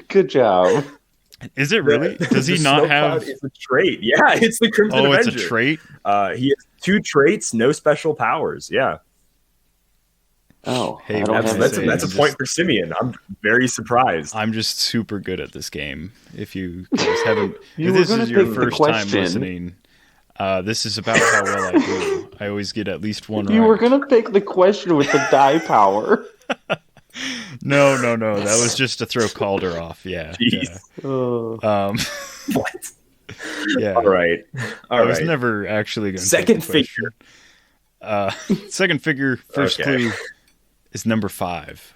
Good job. Is it really? Does he not have? It's a trait. Yeah, it's the Crimson Avenger. Oh, it's a trait. He has 2 traits, no special powers. Yeah. Oh, hey, that's a point for Simeon. I'm very surprised. I'm just super good at this game. If you guys haven't, if this is your first time listening, this is about how well I do. I always get at least one right. You were gonna pick the question with the die power. No. That was just to throw Calder off. Yeah. Jeez. Yeah. What? Yeah. All right. I was never actually going to Second figure. Second figure, first clue is number 5.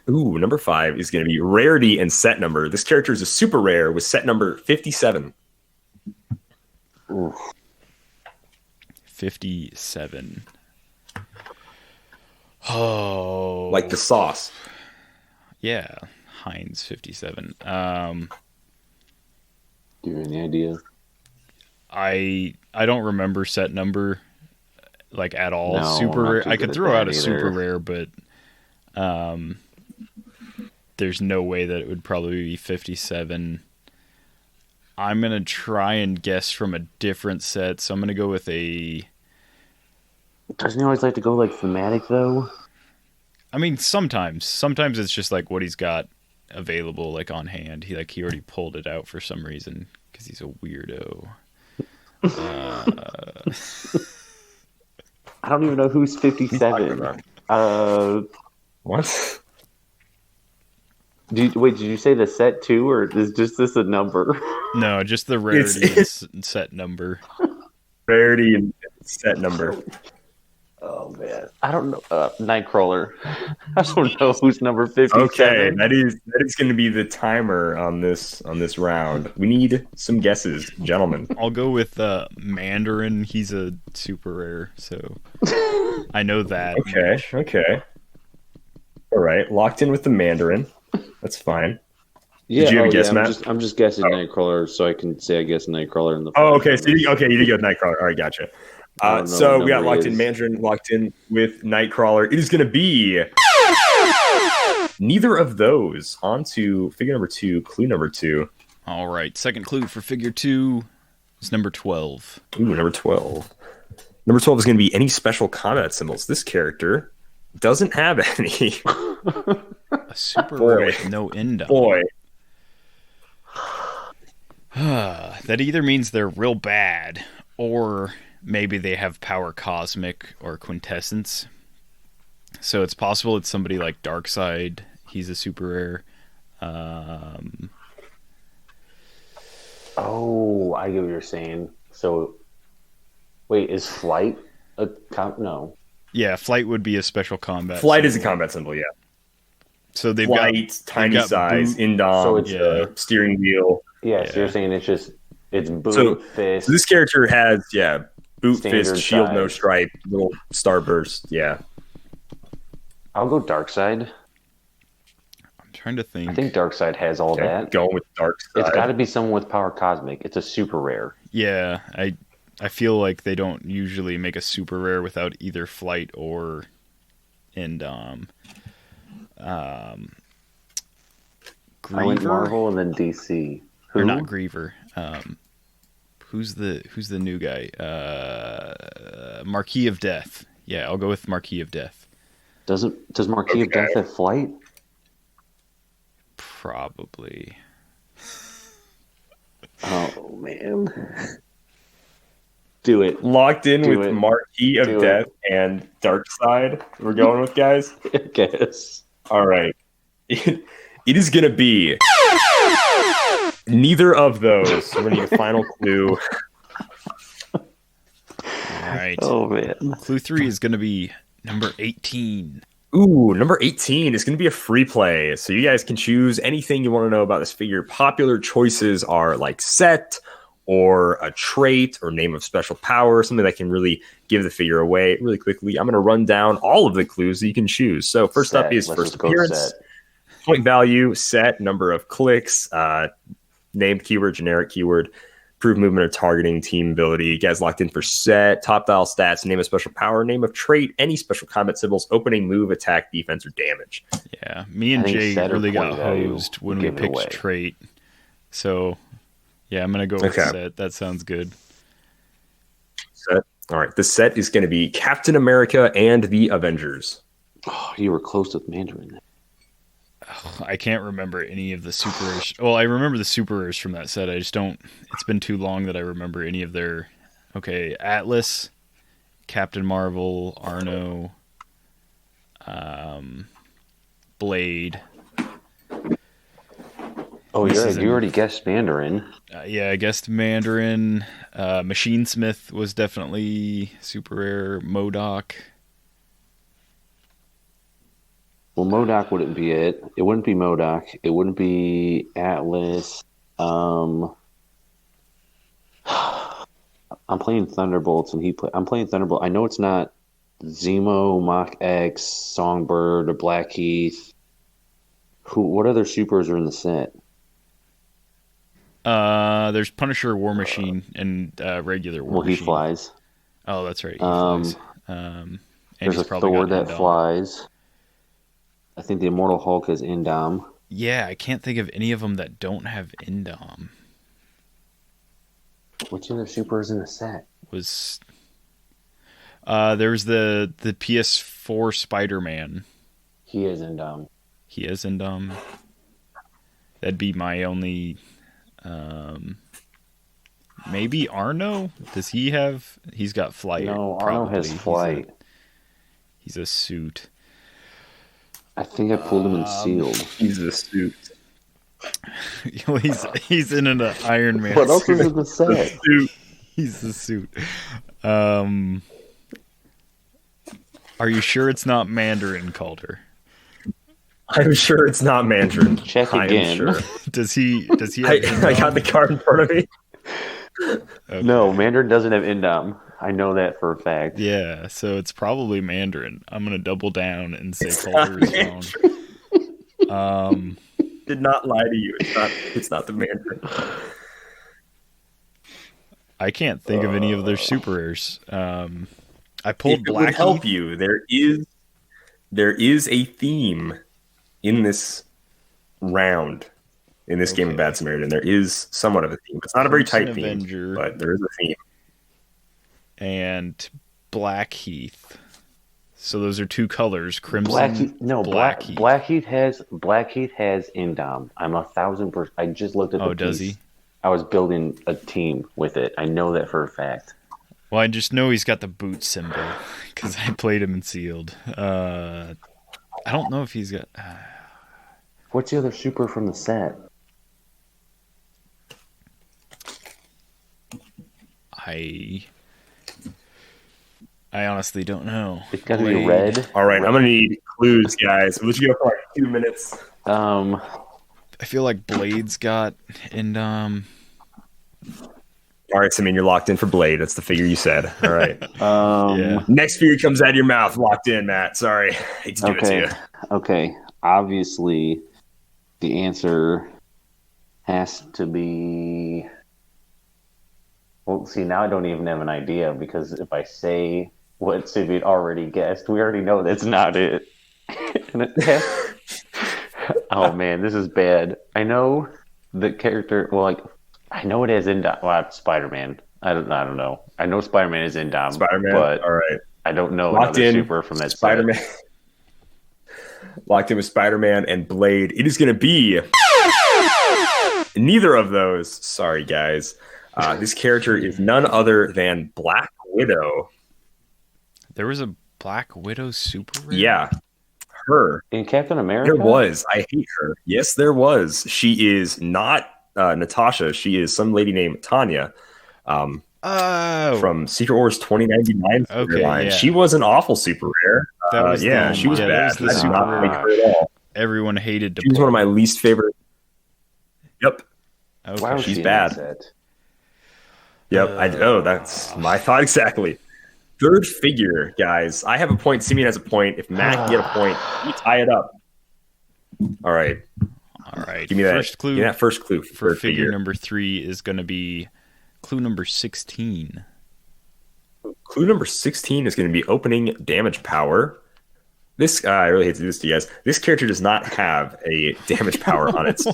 Ooh, number 5 is going to be rarity and set number. This character is a super rare with set number 57. Ooh. 57. Oh. Like the sauce. Yeah. Heinz 57. Do you have any idea? I don't remember set number like at all. No, super rare. I could throw out a super rare, but there's no way that it would probably be 57. I'm going to try and guess from a different set, so I'm going to go with a... Doesn't he always like to go like thematic though? I mean, sometimes it's just like what he's got available like on hand. He already pulled it out for some reason because he's a weirdo. I don't even know who's 57. What? Did you say the set too, or is just this a number? No, just the rarity and set number. Rarity and set number. Oh man, I don't know. Nightcrawler. I don't know who's number 57. Okay, that is going to be the timer on this round. We need some guesses, gentlemen. I'll go with Mandarin. He's a super rare, so I know that. Okay. All right, locked in with the Mandarin. That's fine. Yeah, did you have a guess, Matt? I'm just guessing Nightcrawler, so I can say I guess Nightcrawler in the. Oh, okay. So you did go with Nightcrawler. All right, gotcha. So we got locked in Mandarin, locked in with Nightcrawler. It is going to be neither of those. On to figure number 2, clue number 2. All right, second clue for figure 2 is number 12. Ooh, number 12. Number 12 is going to be any special combat symbols. This character doesn't have any. A super rare with no end on. Boy. That either means they're real bad, or maybe they have power cosmic or quintessence. So it's possible it's somebody like Darkseid. He's a super rare. Oh, I get what you're saying. So, wait, is Flight a no? Yeah, Flight would be a special combat. Flight is a combat symbol, yeah. So they've Flight, got tiny size, boot. indom, So it's steering wheel. Yeah, so you're saying it's boot, So fist. this character has, boot, Standard fist, shield, size. no stripe, little starburst, yeah. I'll go Darkseid. I'm trying to think. I think Darkseid has all that. Going with Darkseid. It's got to be someone with power cosmic. It's a super rare. Yeah, I feel like they don't usually make a super rare without either Flight or Indom. Griever? I went Marvel and then DC. Who? Or not Griever. Who's the new guy? Marquis of Death. Yeah, I'll go with Marquis of Death. Does Marquis of Death have Flight? Probably. Oh man. Do it. Locked in Do with it. Marquis of Do Death and Darkseid. We're going with, guys? I guess. All right. It is going to be neither of those. We're going to need a final clue. All right. Oh man. Clue 3 is going to be number 18. Ooh, number 18 is going to be a free play. So you guys can choose anything you want to know about this figure. Popular choices are like set or a trait or name of special power, something that can really give the figure away really quickly. I'm going to run down all of the clues that you can choose. So first up is first appearance, point value, set, number of clicks, named keyword, generic keyword, improved movement or targeting, team ability. You guys locked in for set, top dial stats, name of special power, name of trait, any special combat symbols, opening, move, attack, defense, or damage. Yeah, me and Jay really got hosed when we picked trait. So, yeah, I'm going to go with set. That sounds good. Set. All right. The set is going to be Captain America and the Avengers. Oh, you were close with Mandarin. I can't remember any of the super rares. Well, I remember the super rares from that set. I just don't. It's been too long that I remember any of their. Okay, Atlas, Captain Marvel, Arno, Blade. Oh, This you're is right. You already guessed Mandarin. Yeah, I guessed Mandarin. Machinesmith was definitely super rare. MODOK. Well, MODOK wouldn't be it. It wouldn't be MODOK. It wouldn't be Atlas. I'm playing Thunderbolts, and I'm playing Thunderbolt. I know it's not Zemo, Mach X, Songbird, or Blackheath. What other supers are in the set? There's Punisher, War Machine, and regular War Well, he Machine. flies. Oh, that's right. He flies. And There's he's a probably Thor got that Indom. flies. I think the Immortal Hulk has Indom. Yeah, I can't think of any of them that don't have Indom. Which other super is in the set? Was there's the PS4 Spider-Man. He is Indom. He has Indom. That'd be my only. Maybe Arno? Does he have? He's got flight. No, Arno has probably. flight. He's a suit. I think I pulled him in sealed. He's the suit. Well, he's in an Iron Man What else suit. is in the set? He's the suit. Are you sure it's not Mandarin, Calder? I'm sure it's not Mandarin. Check I am again. sure. Does he have I got the card in front of me. Okay. No, Mandarin doesn't have Indom. I know that for a fact. Yeah, so it's probably Mandarin. I'm gonna double down and say It's Calder not is wrong. Did not lie to you. It's not the Mandarin. I can't think of any of their super rares. I pulled It would help Blackheath. you. There is a theme in this round, in this game of Bad Samaritan. There is somewhat of a theme. It's not a very Crimson tight theme, Avenger. but there is a theme. And Blackheath. So those are two colors, crimson. Blackheath. Blackheath has Indom. I'm 1,000%. I just looked at the Oh, does piece. he? I was building a team with it. I know that for a fact. Well, I just know he's got the boot symbol because I played him in sealed. I don't know if he's got. What's the other super from the set? I honestly don't know. It's got to be red. All right, I'm gonna need clues, guys. We'll let you go for like 2 minutes. I feel like Blade's got Indom. All right, Simeon, you're locked in for Blade. That's the figure you said. All right. Yeah. Next figure comes out of your mouth. Locked in, Matt. Sorry. Hate to do it to you. Okay. Obviously, the answer has to be. Well, see, now I don't even have an idea because if I say what Simeon already guessed, we already know that's not it. Oh man, this is bad. I know the character. Well, like I know it has Indom. Well, Spider-Man. I don't know. I know Spider-Man is Indom. Spider-Man. But all right. I don't know Locked another in. super from that Spider-Man. set. Locked in with Spider-Man and Blade. It is going to be neither of those. Sorry, guys. This character is none other than Black Widow. There was a Black Widow super rare? Yeah, her. In Captain America, There was. I hate her. Yes, there was. She is not Natasha. She is some lady named Tanya. From Secret Wars 2099 Okay, line. yeah. She was an awful super rare. That was yeah, the- she was yeah, bad. that was the I did super not rare. like her at all. Everyone hated to She was one of my least favorite. Yep. Okay. Why was she's she in bad. that set? Yep. That's my thought exactly. Third figure, guys. I have a point. Simeon has a point. If Matt can get a point, we tie it up. All right. All right. Give me that. First clue Give me that first clue for third figure number 3 is going to be clue number 16. Clue number 16 is going to be opening damage power. This I really hate to do this to you guys. This character does not have a damage power on its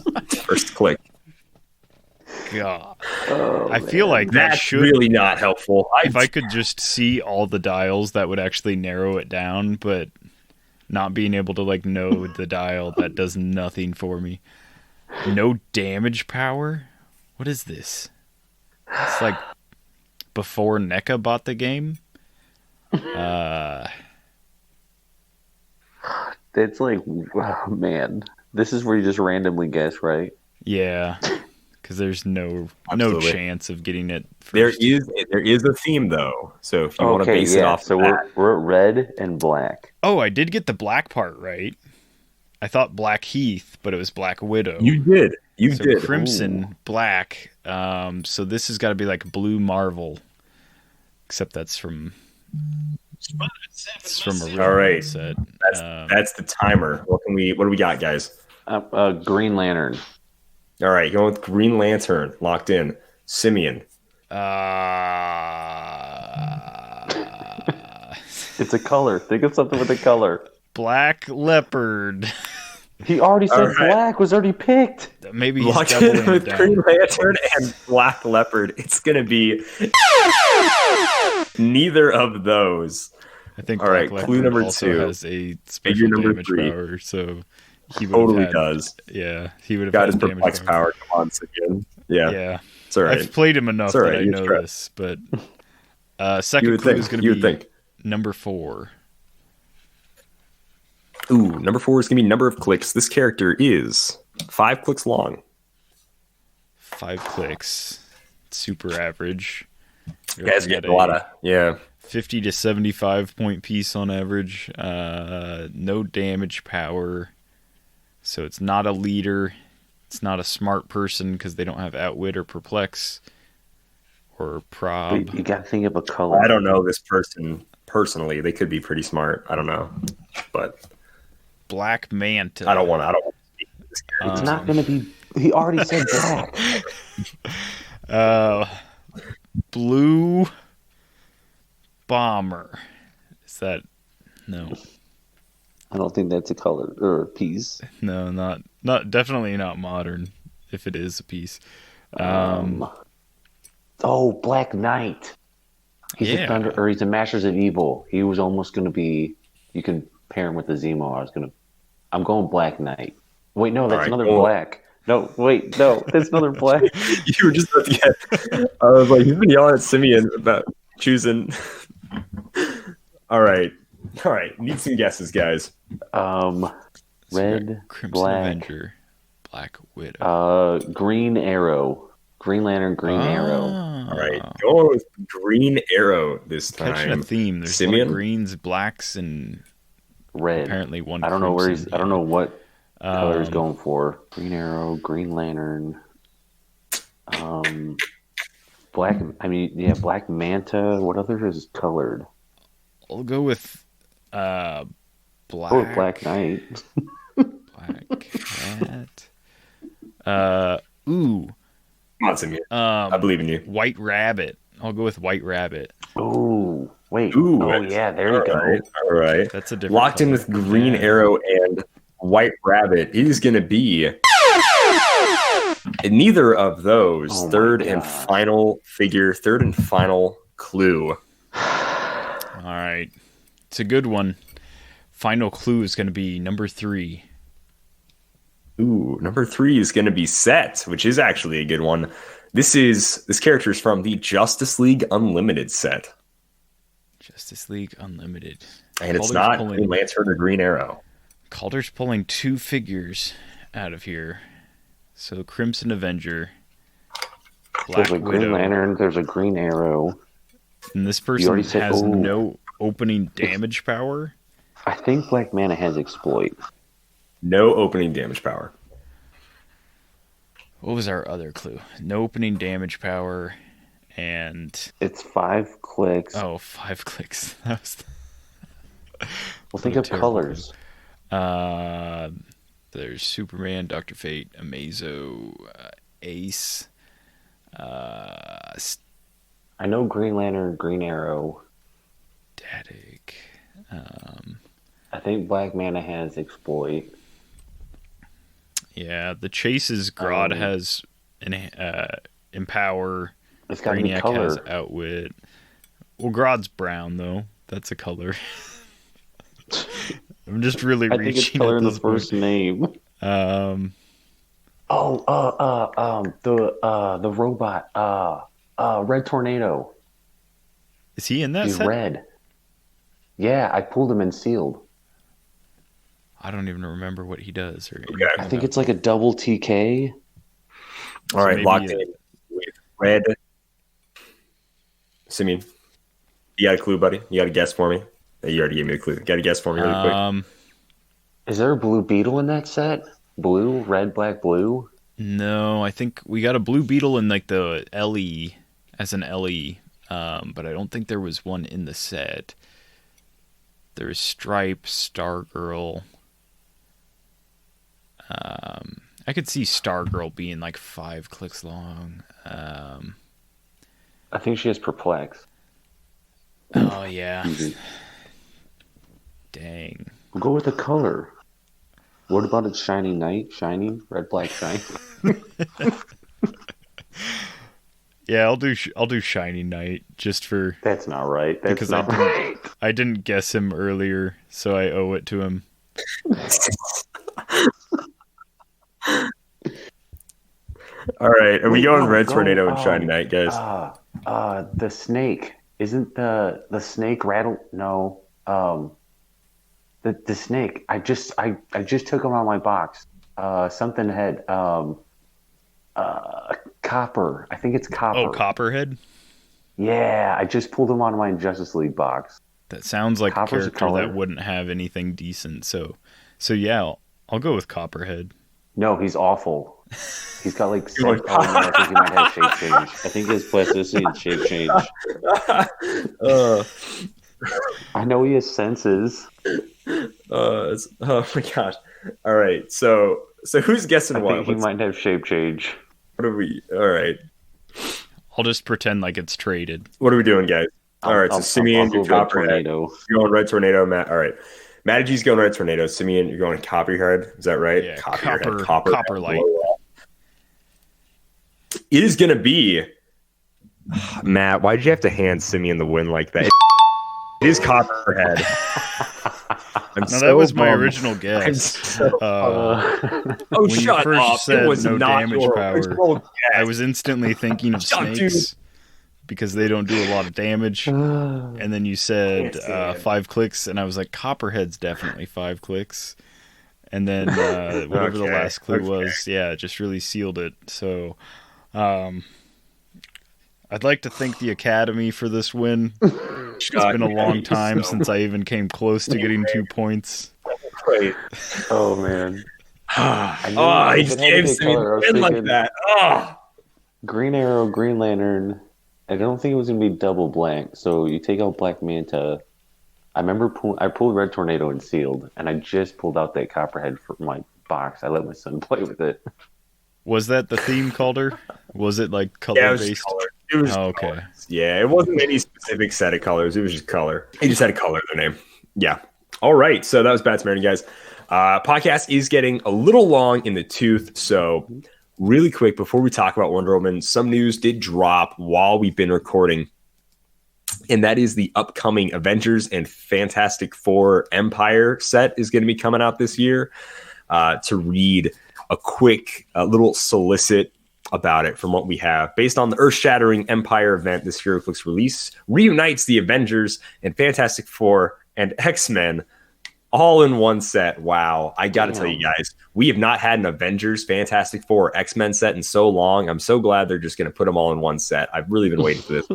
first click. God. Oh, I feel like that That's should really not helpful. if I could just see all the dials, that would actually narrow it down, but not being able to like know the dial, that does nothing for me. No damage power? What is this? It's like before NECA bought the game. It's like, oh, man. This is where you just randomly guess, right? Yeah, because there's no Absolutely. chance of getting it There first. is a theme though, so if you want to Okay, base it yeah. off So of that, we're at red and black. Oh, I did get the black part right. I thought Black Heath, but it was Black Widow. you So did. Crimson, Black. So this has got to be like Blue Marvel, except that's from it's from a All right, set. that's the timer. What do we got, guys? Green Lantern. All right, going with Green Lantern, locked in. Simeon. It's a color. Think of something with a color. Black Leopard. He already said All right. black was already picked. Maybe he's Locked doubling in it with down. Green Lantern and Black Leopard. It's gonna be neither of those. I think All Black right, Leopard clue number also 2. has a special number damage 3. power, so he would Totally have had, does. Yeah, he would have Got had his damage perplex power. Come on, Simeon. Yeah, Yeah, it's all right. I've played him enough It's all right, that I you're know correct. this. But You second would clue think. is going You to would be think. number 4. Ooh, number 4 is gonna be number of clicks. This character is 5 clicks long. 5 clicks, super average. You guys get a lot of 50 to 75 point piece on average. No damage power, so it's not a leader. It's not a smart person because they don't have outwit or perplex or prob. But you got to think of a color. I don't know this person personally. They could be pretty smart. I don't know, but Black Manta. I don't want to speak to this character. It's not going to be. He already said black. Blue Bomber. Is that no? I don't think that's a color or a piece. No, not definitely not modern. If it is a piece, Oh, Black Knight. He's Yeah. a thunder, or he's a Masters of Evil. He was almost going to be. You can pair him with the Zemo. I'm going Black Knight. Wait, no, that's right, another cool. black. No, wait, no, that's another black. You were just about to get. I was like, he's been yelling at Simeon about choosing. All right. Need some guesses, guys. So we Red, got Crimson black, Avenger, Black Widow. Green Arrow, Green Lantern, Green Arrow. All right, going with Green Arrow this time. Catching a theme. There's a Simeon? lot of greens, blacks, and Red. apparently one. I don't know where crimson. he's. I don't know what color he's Um, going for. Green Arrow, Green Lantern. Black. I mean, yeah, Black Manta. What other is colored? I'll go with black. Oh, Black Knight. Black Cat. Ooh. Come on, Simeon. I believe in you. White Rabbit. I'll go with White Rabbit. Oh, wait. Ooh, oh, yeah, there you go. All right. That's a different. Locked in color. with Green Yeah. Arrow and White Rabbit. It is going to be neither of those. Oh my Third and God. final figure. Third and final clue. All right. It's a good one. Final clue is going to be number 3. Ooh, number 3 is going to be Seth, which is actually a good one. This character is from the Justice League Unlimited set, Justice League Unlimited. and it's Calder's not pulling- Green Lantern or Green Arrow. Calder's pulling 2 figures out of here. So Crimson Avenger, Black There's a Green Widow, Lantern. There's a Green Arrow. and this already person said- has oh. no opening damage power. I think Black Manta has exploit. No opening damage power. What was our other clue? No opening damage power, and It's 5 clicks. 5 clicks. That was well, think what a of terrible colors. There's Superman, Dr. Fate, Amazo, Ace, I know Green Lantern, Green Arrow. Static. I think Black Manta has exploit. Yeah, the Chase's Grodd has an Empower. It's got to be Brainiac color. has Outwit. Well, Grodd's brown though. That's a color. I'm just really I think it's reaching color at in the this point. first name. Um, The robot. Red Tornado. is he in that He's set? red. Yeah, I pulled him and sealed. I don't even remember what he does or Okay. anything I think about it's like a double TK. All right, maybe locked in with red. Simeon, you got a clue, buddy? You got a guess for me? You already gave me a clue. Got a guess for me really quick? Is there a blue beetle in that set? Blue, red, black, blue? No, I think we got a blue beetle in like the LE as an LE, but I don't think there was one in the set. There's Stripe, Stargirl. I could see Stargirl being like 5 clicks long. I think she has perplex. Oh yeah. Easy. Dang. We'll go with the color. What about its shiny knight? Shining? Red, black, shine? Yeah, I'll do Shiny Knight just for That's not right. That's because not right. I didn't guess him earlier, so I owe it to him. All right, are we going Red Tornado and Shiny Knight, guys? The snake. Isn't the snake rattle? No. The snake. I just took him out of my box. Something had copper. I think it's copper. Oh, Copperhead? Yeah, I just pulled him out of my Justice League box. That sounds like Copper's a character that wouldn't have anything decent. So yeah, I'll go with Copperhead. No, he's awful. He's got like I think he might have shape change. I think his plasticity and shape change. I know he has senses. Oh my gosh! All right, so who's guessing what? I think he might have shape change. What are we? All right, I'll just pretend like it's traded. what are we doing, guys? All right, so Simeon, you're Copperhead. You're going Red Tornado. Matt, all right. Matty G's going Red Tornado. Simeon, you're going Copperhead. Is that right? Yeah, Copper Light. It is going to be Matt. Why did you have to hand Simeon the win like that? It is Copperhead. That was my original guess. When shut you first up! said It was no not damage your power. original guess. I was instantly thinking of snakes because they don't do a lot of damage. And then you said 5 clicks, and I was like, Copperhead's definitely 5 clicks. And then whatever the last clue was, it just really sealed it. So I'd like to thank the Academy for this win. It's been a long time since I even came close to getting 2 points. Great. Oh man. He just gave me a win like that. Green Arrow, Green Lantern. I don't think it was going to be double blank. So you take out Black Manta. I remember I pulled Red Tornado and sealed, and I just pulled out that Copperhead from my box. I let my son play with it. Was that the theme, Calder? Was it like color based? It was okay. Colors. Yeah, it wasn't any specific set of colors. It was just color. He just had a color in their name. Yeah. All right. So that was Bats Martin, guys. Podcast is getting a little long in the tooth. So really quick, before we talk about Wonder Woman, some news did drop while we've been recording. And that is the upcoming Avengers and Fantastic Four Empyre set is going to be coming out this year. To read a quick little solicit about it from what we have. Based on the earth-shattering Empyre event, this Heroclix release reunites the Avengers and Fantastic Four and X-Men all in one set. Wow. I got to tell you guys, we have not had an Avengers, Fantastic Four, X-Men set in so long. I'm so glad they're just going to put them all in one set. I've really been waiting for this.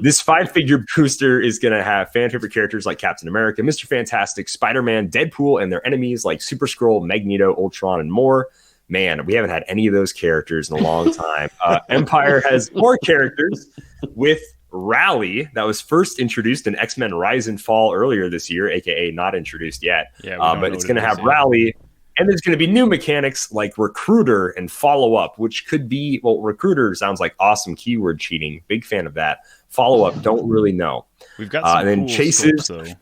This 5-figure booster is going to have fan favorite characters like Captain America, Mr. Fantastic, Spider-Man, Deadpool, and their enemies like Super Skrull, Magneto, Ultron, and more. Man, we haven't had any of those characters in a long time. Empyre has more characters with Rally that was first introduced in X-Men Rise and Fall earlier this year, aka not introduced yet. Yeah, but it's going to have Rally, and there's going to be new mechanics like Recruiter and Follow Up, which could be, well, Recruiter sounds like awesome keyword cheating. Big fan of that. Follow Up, don't really know. We've got some and then cool Chases. Sculpts, though.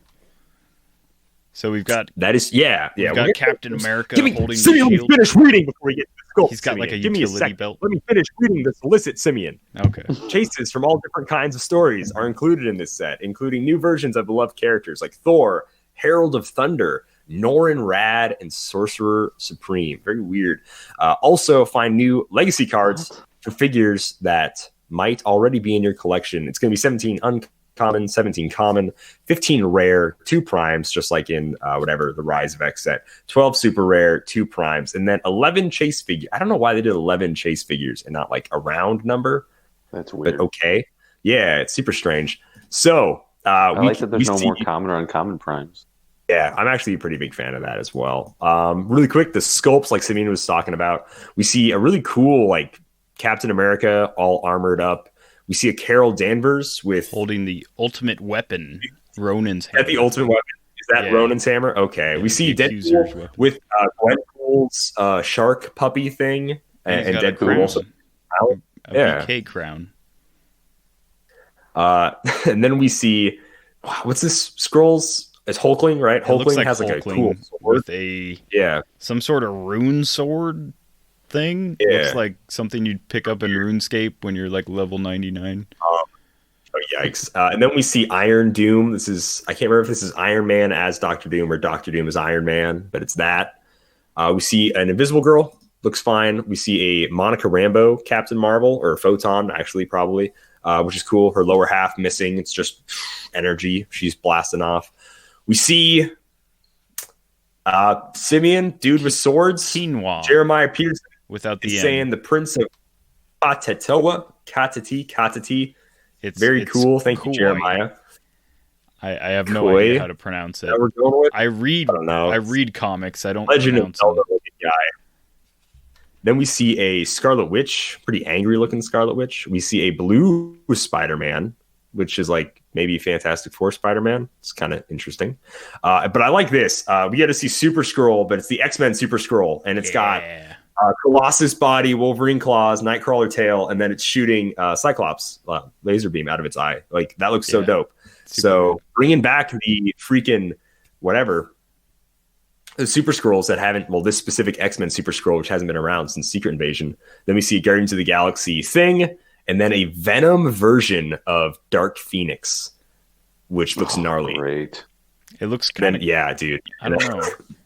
So we've got we've got Captain America holding the Simeon, shield. let me finish reading before we get to the sculpt. He's got Simeon. like a Give me utility second. belt. Let me finish reading the solicit, Simeon. Okay. Chases from all different kinds of stories are included in this set, including new versions of beloved characters like Thor, Herald of Thunder, Norrin Rad, and Sorcerer Supreme. Very weird. Also, find new legacy cards for figures that might already be in your collection. It's going to be 17 uncommon common, 17 common, 15 rare, 2 primes, just like in whatever the Rise of X set, 12 super rare, 2 primes, and then 11 chase figures. I don't know why they did 11 chase figures and not like a round number. That's weird. But okay. Yeah, it's super strange. So I like that there's no more common or uncommon primes. Yeah, I'm actually a pretty big fan of that as well. Really quick, the sculpts, like Simeon was talking about, we see a really cool, like, Captain America all armored up. We see a Carol Danvers with... holding the ultimate weapon, Ronan's hammer. Is that the ultimate weapon? Is that Ronan's hammer? Okay. Yeah, we see Deadpool with Gwenpool's shark puppy thing. And Deadpool also... A BK crown. And then we see... what's this? Scrolls... It's Hulkling, right? Hulkling has like a cool sword with some sort of rune sword thing. Yeah. Looks like something you'd pick up in RuneScape when you're like level 99. Oh yikes! And then we see Iron Doom. I can't remember if this is Iron Man as Doctor Doom or Doctor Doom as Iron Man, but it's that. We see an Invisible Girl. Looks fine. We see a Monica Rambeau Captain Marvel, or Photon, actually, probably, which is cool. Her lower half missing. It's just energy. She's blasting off. We see Simeon, dude with swords. Quinoa. Jeremiah Peterson without the saying the Prince of Katati. It's very cool. Thank you, Jeremiah. I have no idea how to pronounce it. That we're going with? I read comics. I don't Legend of pronounce Zelda them. guy. Then we see a Scarlet Witch, pretty angry looking Scarlet Witch. We see a blue Spider-Man, which is like maybe Fantastic Four Spider-Man. It's kind of interesting. But I like this. We get to see Super Skrull, but it's the X-Men Super Skrull, and it's got Colossus body, Wolverine claws, Nightcrawler tail, and then it's shooting Cyclops laser beam out of its eye. Like, that looks so dope. So bringing back the freaking whatever, the Super Skrulls that haven't, this specific X-Men Super Skrull, which hasn't been around since Secret Invasion. Then we see Guardians of the Galaxy thing, and then a Venom version of Dark Phoenix, which looks gnarly. Great. It looks kind of... Yeah, dude. I don't know.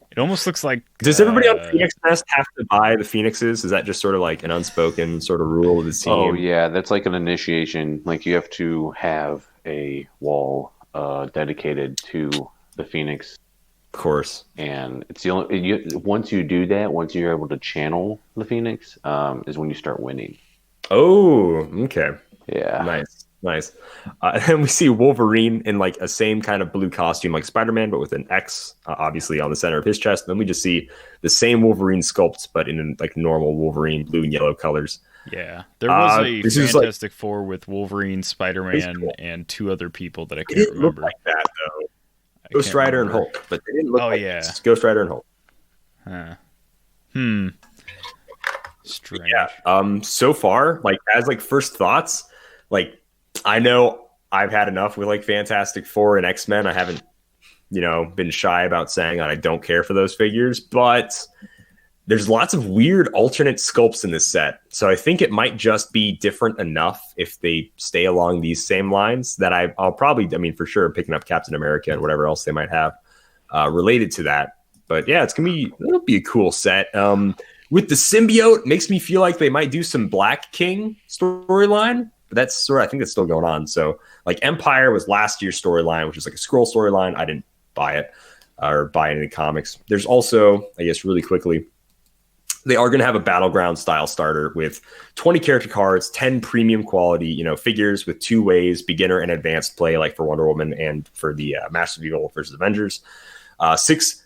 It almost looks like... Does everybody on Phoenix Nest have to buy the Phoenixes? Is that just sort of like an unspoken sort of rule of the team? Oh, yeah. That's like an initiation. Like, you have to have a wall dedicated to the Phoenix. Of course. And it's the only... once you do that, once you're able to channel the Phoenix, is when you start winning. Oh, okay. Yeah. Nice. And then we see Wolverine in like a same kind of blue costume like Spider-Man, but with an X obviously on the center of his chest. And then we just see the same Wolverine sculpt, but in like normal Wolverine blue and yellow colors. Yeah. There was a Fantastic Four with Wolverine, Spider-Man, and 2 other people that I can't remember. Look like that, though. Ghost Rider and Hulk, but they didn't look like this. Ghost Rider and Hulk. Strange. Yeah. So far, like, as like first thoughts, like, I know I've had enough with like Fantastic Four and X-Men. I haven't, been shy about saying that I don't care for those figures, but there's lots of weird alternate sculpts in this set. So I think it might just be different enough if they stay along these same lines that I'll probably, for sure, picking up Captain America and whatever else they might have related to that. But yeah, it'll be a cool set. With the symbiote, makes me feel like they might do some Black King storyline, but I think that's still going on. So like Empyre was last year's storyline, which is like a Skrull storyline. I didn't buy it or buy any comics. There's also, I guess, really quickly, they are going to have a Battleground style starter with 20 character cards, 10 premium quality, figures with 2 ways, beginner and advanced play, like for Wonder Woman and for the Master of Evil versus Avengers. 6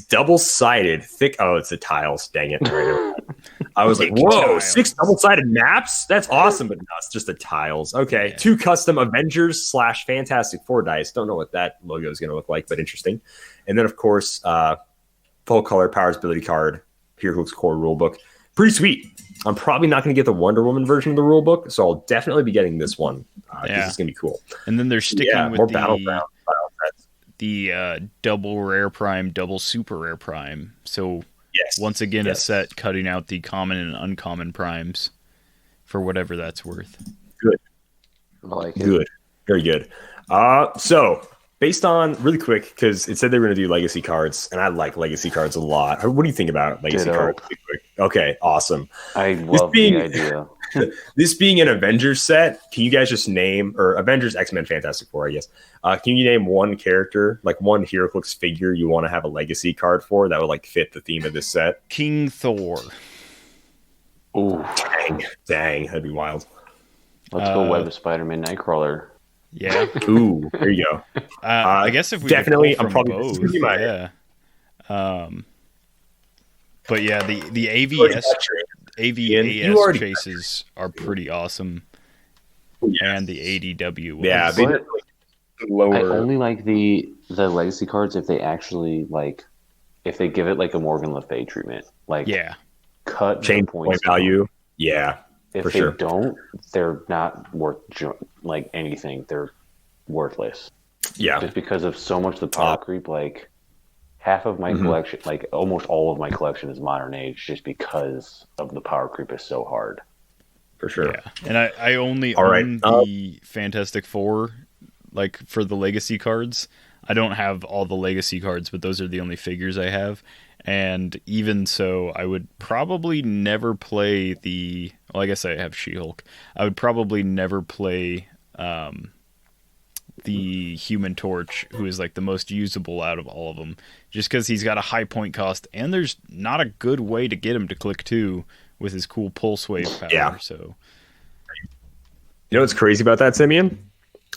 double-sided thick. Oh, it's the tiles. Dang it. I was like, whoa, 6 double-sided maps? That's awesome, but no, it's just the tiles. Okay. Yeah. 2 custom Avengers / Fantastic Four dice. Don't know what that logo is going to look like, but interesting. And then, of course, full color Powers Ability card, Heroclix Core rulebook. Pretty sweet. I'm probably not going to get the Wonder Woman version of the rulebook, so I'll definitely be getting this one. This is going to be cool. And then they're sticking with more Battleground style sets. The double rare prime, double super rare prime. So once again, a set cutting out the common and uncommon primes for whatever that's worth. Good. I like it. Good. Very good. So based on, really quick, because it said they were going to do legacy cards, and I like legacy cards a lot. What do you think about legacy cards? Okay, awesome. I love the idea. this being an Avengers set, can you guys just name, or Avengers, X-Men, Fantastic Four, I guess. Can you name one character, like one Heroclix figure you want to have a legacy card for that would like fit the theme of this set? King Thor. Ooh, Dang, that'd be wild. let's go Web of Spider-Man Nightcrawler. Yeah. Ooh, there you go. I guess if we definitely, could I'm pull probably from both, yeah. But yeah, the AVAS chases are pretty awesome, and the ADW ones. Yeah, they But lower. I only like the legacy cards if they actually if they give it like a Morgan Le Fay treatment, yeah, cut Change the point points value. Yeah, If for they sure. don't, they're not worth anything. They're worthless. Yeah, Just because of so much of the power creep, like half of my collection, like almost all of my collection is modern age, just because of the power creep is so hard. for sure. yeah. And I only All right. own the Fantastic Four, like for the legacy cards. I don't have all the legacy cards, but those are the only figures I have. And even so, I would probably never play the... Well, I guess I have She-Hulk. I would probably never play the Human Torch, who is like the most usable out of all of them, just because he's got a high point cost, and there's not a good way to get him to click 2 with his cool pulse wave power. Yeah. So, You know what's crazy about that, Simeon?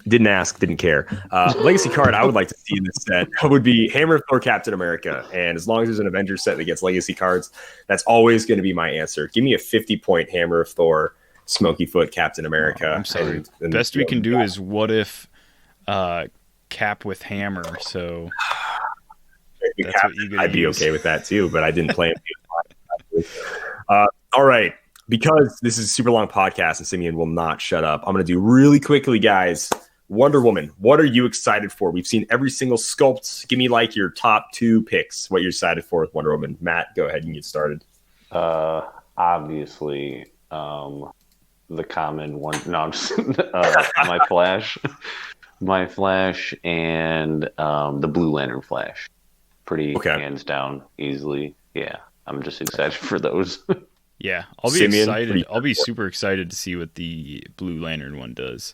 Didn't ask, didn't care. Legacy card I would like to see in this set would be Hammer of Thor Captain America. And as long as there's an Avengers set that gets legacy cards, that's always going to be my answer. Give me a 50-point Hammer of Thor, Smoky Foot Captain America. I'm sorry. Best we can do is what if Cap with Hammer. So that's what you I'd be okay with that too, but I didn't play him. All right. Because this is a super long podcast and Simeon will not shut up, I'm going to do really quickly, guys. Wonder Woman, what are you excited for? We've seen every single sculpt. Give me like your top 2 picks, what you're excited for with Wonder Woman. Matt, go ahead and get started. Obviously, the common one. No, I'm just my Flash, and the Blue Lantern Flash. Pretty hands down, easily. Yeah, I'm just excited for those. Yeah, I'll be Simeon, excited. I'll be super excited to see what the Blue Lantern one does.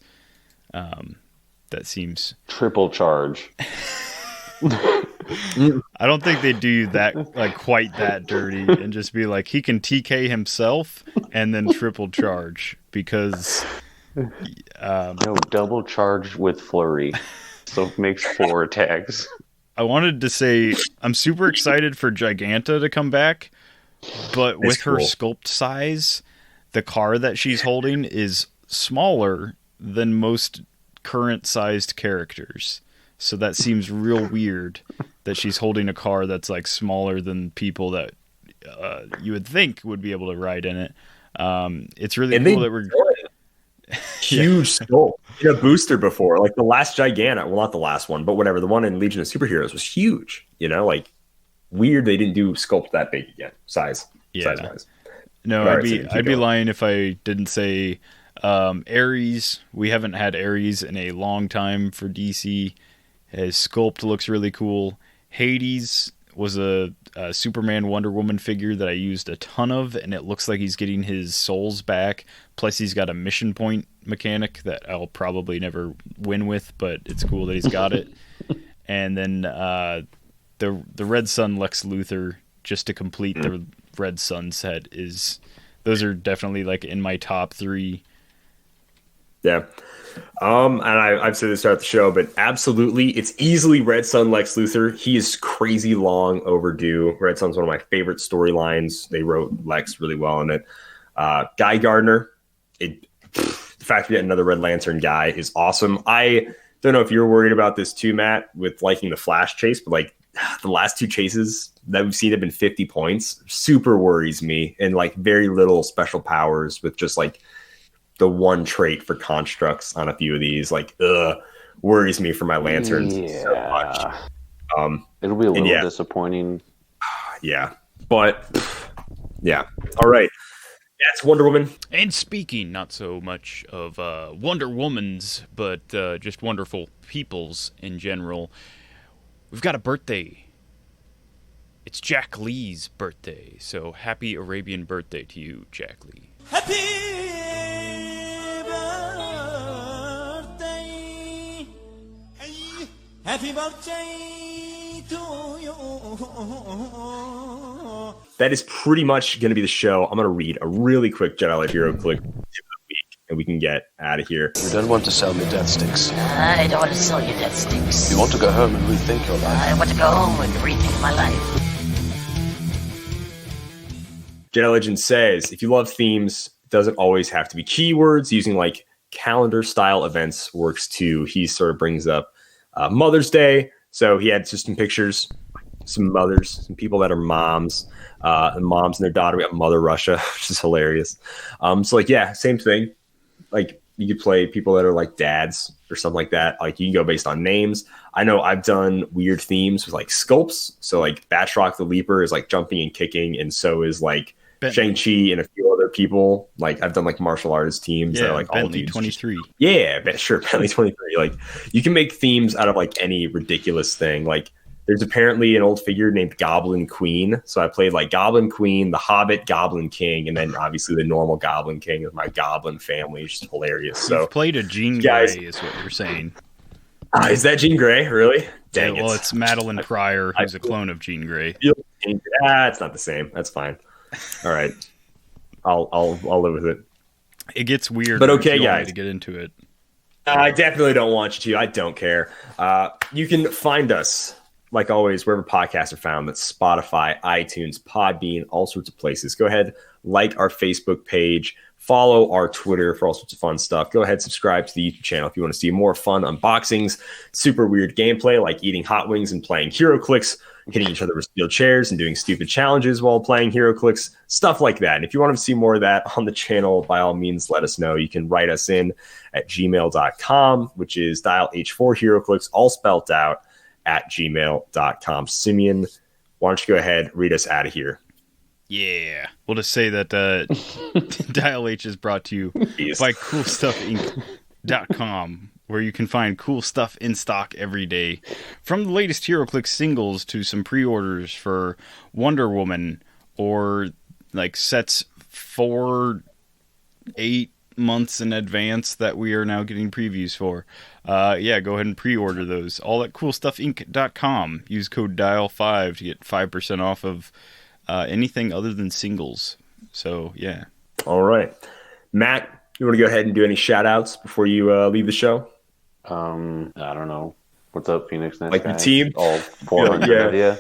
That seems triple charge. I don't think they do that like quite that dirty and just be like he can TK himself and then triple charge because no, double charge with flurry, so it makes 4 attacks. I wanted to say I'm super excited for Giganta to come back, but with her sculpt size, the car that she's holding is smaller than most current sized characters. So that seems real weird that she's holding a car that's like smaller than people that you would think would be able to ride in it. It's really cool that we're huge sculpt in a booster before, like the last Giganta. Well, not the last one, but whatever. The one in Legion of Superheroes was huge. You know, like weird they didn't do sculpt that big again, size wise. No, I'd be lying if I didn't say Ares. We haven't had Ares in a long time for DC. His sculpt looks really cool. Hades was a Superman Wonder Woman figure that I used a ton of, and it looks like he's getting his souls back. Plus, he's got a mission point mechanic that I'll probably never win with, but it's cool that he's got it. And then the Red Sun Lex Luthor, just to complete the Red Sun set, those are definitely like in my top 3. Yeah. And I've said this throughout the show, but absolutely, it's easily Red Sun Lex Luthor. He is crazy long overdue. Red Sun's one of my favorite storylines. They wrote Lex really well in it. Guy Gardner, the fact we get another Red Lantern guy is awesome. I don't know if you're worried about this too, Matt, with liking the Flash chase, but like the last 2 chases that we've seen have been 50 points. Super worries me, and like very little special powers with just like the one trait for constructs on a few of these, like worries me for my lanterns so much. It'll be a little disappointing. Yeah, but yeah. All right, that's Wonder Woman. And speaking not so much of Wonder Woman's, but just wonderful peoples in general, we've got a birthday. It's Jack Lee's birthday, so happy Arabian birthday to you, Jack Lee. Happy Happy birthday to you. That is pretty much going to be the show. I'm going to read a really quick Jedi Life Hero Click tip of the week, and we can get out of here. You don't want to sell me death sticks. I don't want to sell you death sticks. You want to go home and rethink your life. I want to go home and rethink my life. Jedi Legend says, if you love themes, it doesn't always have to be keywords. Using like calendar style events works too. He sort of brings up Mother's Day. So he had just some pictures, some mothers, some people that are moms, and moms and their daughter. We got Mother Russia, which is hilarious. So like, yeah, same thing. Like you could play people that are like dads or something like that. Like you can go based on names. I know I've done weird themes with like sculpts. So like Batroc the Leaper is like jumping and kicking, and so is like Shang-Chi and a few other people. Like I've done like martial artist teams that are like Bentley all dudes. 23. Sure, Bentley 23. Like you can make themes out of like any ridiculous thing. Like there's apparently an old figure named Goblin Queen. So I played like Goblin Queen, the Hobbit, Goblin King, and then obviously the normal Goblin King with my Goblin family. It's just hilarious. So you've played a Jean guys, Grey is what you're saying. Is that Jean Grey? Really? Dang it. Well, it's Madeline Pryor, who's a clone of Jean Grey. It's not the same. That's fine. All right. I'll live with it. It gets weird. But okay, if you want guys. me to get into it. I definitely don't want you to. I don't care. You can find us, like always, wherever podcasts are found. That's Spotify, iTunes, Podbean, all sorts of places. Go ahead, like our Facebook page, follow our Twitter for all sorts of fun stuff. Go ahead, subscribe to the YouTube channel if you want to see more fun unboxings, super weird gameplay like eating hot wings and playing Heroclix, hitting each other with steel chairs and doing stupid challenges while playing Heroclix, stuff like that. And if you want to see more of that on the channel, by all means, let us know. You can write us in at gmail.com, which is dial H4 Heroclix, all spelled out, at gmail.com. Simeon, why don't you go ahead, read us out of here. Yeah. We'll just say that Dial H is brought to you by CoolStuffInc.com, where you can find cool stuff in stock every day. From the latest Heroclix singles to some pre-orders for Wonder Woman, or like sets 8 months in advance that we are now getting previews for. Go ahead and pre-order those. All at CoolStuffInc.com. Use code DIAL5 to get 5% off of anything other than singles. So, yeah. All right. Matt, you want to go ahead and do any shout-outs before you leave the show? I don't know. What's up, Phoenix Nest? Like the team? All 400 of you.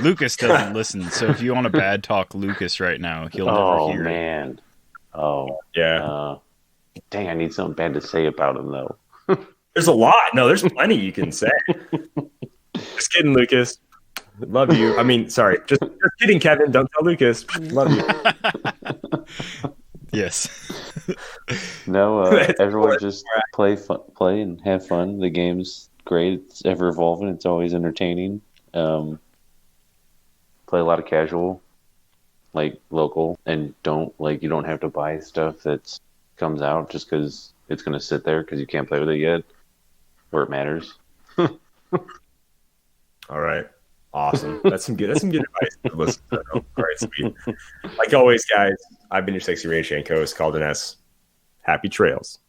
Lucas doesn't listen, so if you want to bad talk Lucas right now, he'll never hear man. it. Oh, yeah. Dang, I need something bad to say about him, though. There's a lot. No, there's plenty you can say. Just kidding, Lucas. Love you. I mean, sorry. Just kidding, Kevin. Don't tell Lucas. Love you. Yes. No, everyone just play and have fun. The game's great. It's ever evolving. It's always entertaining. Play a lot of casual, like local, and you don't have to buy stuff that comes out just because it's going to sit there because you can't play with it yet, or it matters. All right. Awesome. That's some good advice. Listen, all right, sweet. Like always, guys, I've been your sexy radio and co-host, Kalder and S. Happy trails.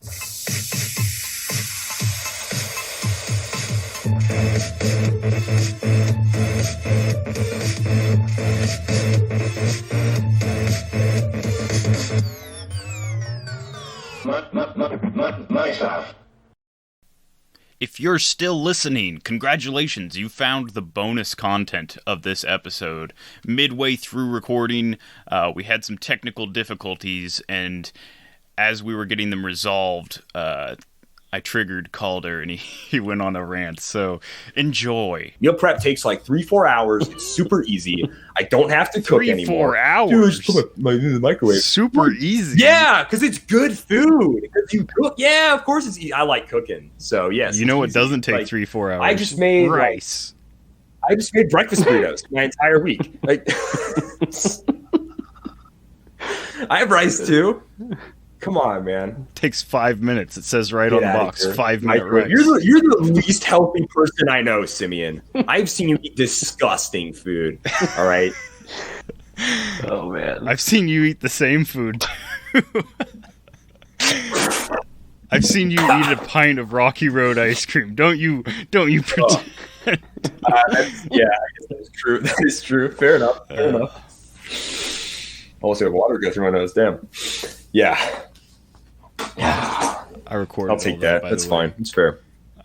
My stuff. If you're still listening, congratulations, you found the bonus content of this episode. Midway through recording, we had some technical difficulties, and as we were getting them resolved, I triggered Kalder, and he went on a rant, so enjoy. Meal prep takes like 3-4 hours. It's super easy. I don't have to cook anymore. 3-4 hours? Dude, just put my in the microwave. Super easy. Yeah, because it's good food. Because you cook. Yeah, of course it's easy. I like cooking. So, yes. You know what easy. doesn't take like, 3-4 hours? I just made rice. I just made breakfast burritos my entire week. Like, I have rice too. Come on, man. Takes 5 minutes. It says right on the box, 5-minute rice. You're the least healthy person I know, Simeon. I've seen you eat disgusting food. All right. Oh man. I've seen you eat the same food too. I've seen you eat a pint of Rocky Road ice cream. Don't you pretend? Yeah, I guess that's true. That is true. Fair enough. Almost had water go through my nose. Damn. Yeah. I recorded. I'll take that. That's fine. It's fair.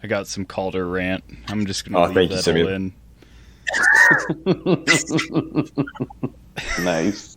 I got some Calder rant. I'm just gonna leave thank you, that Simeon. all in. Nice.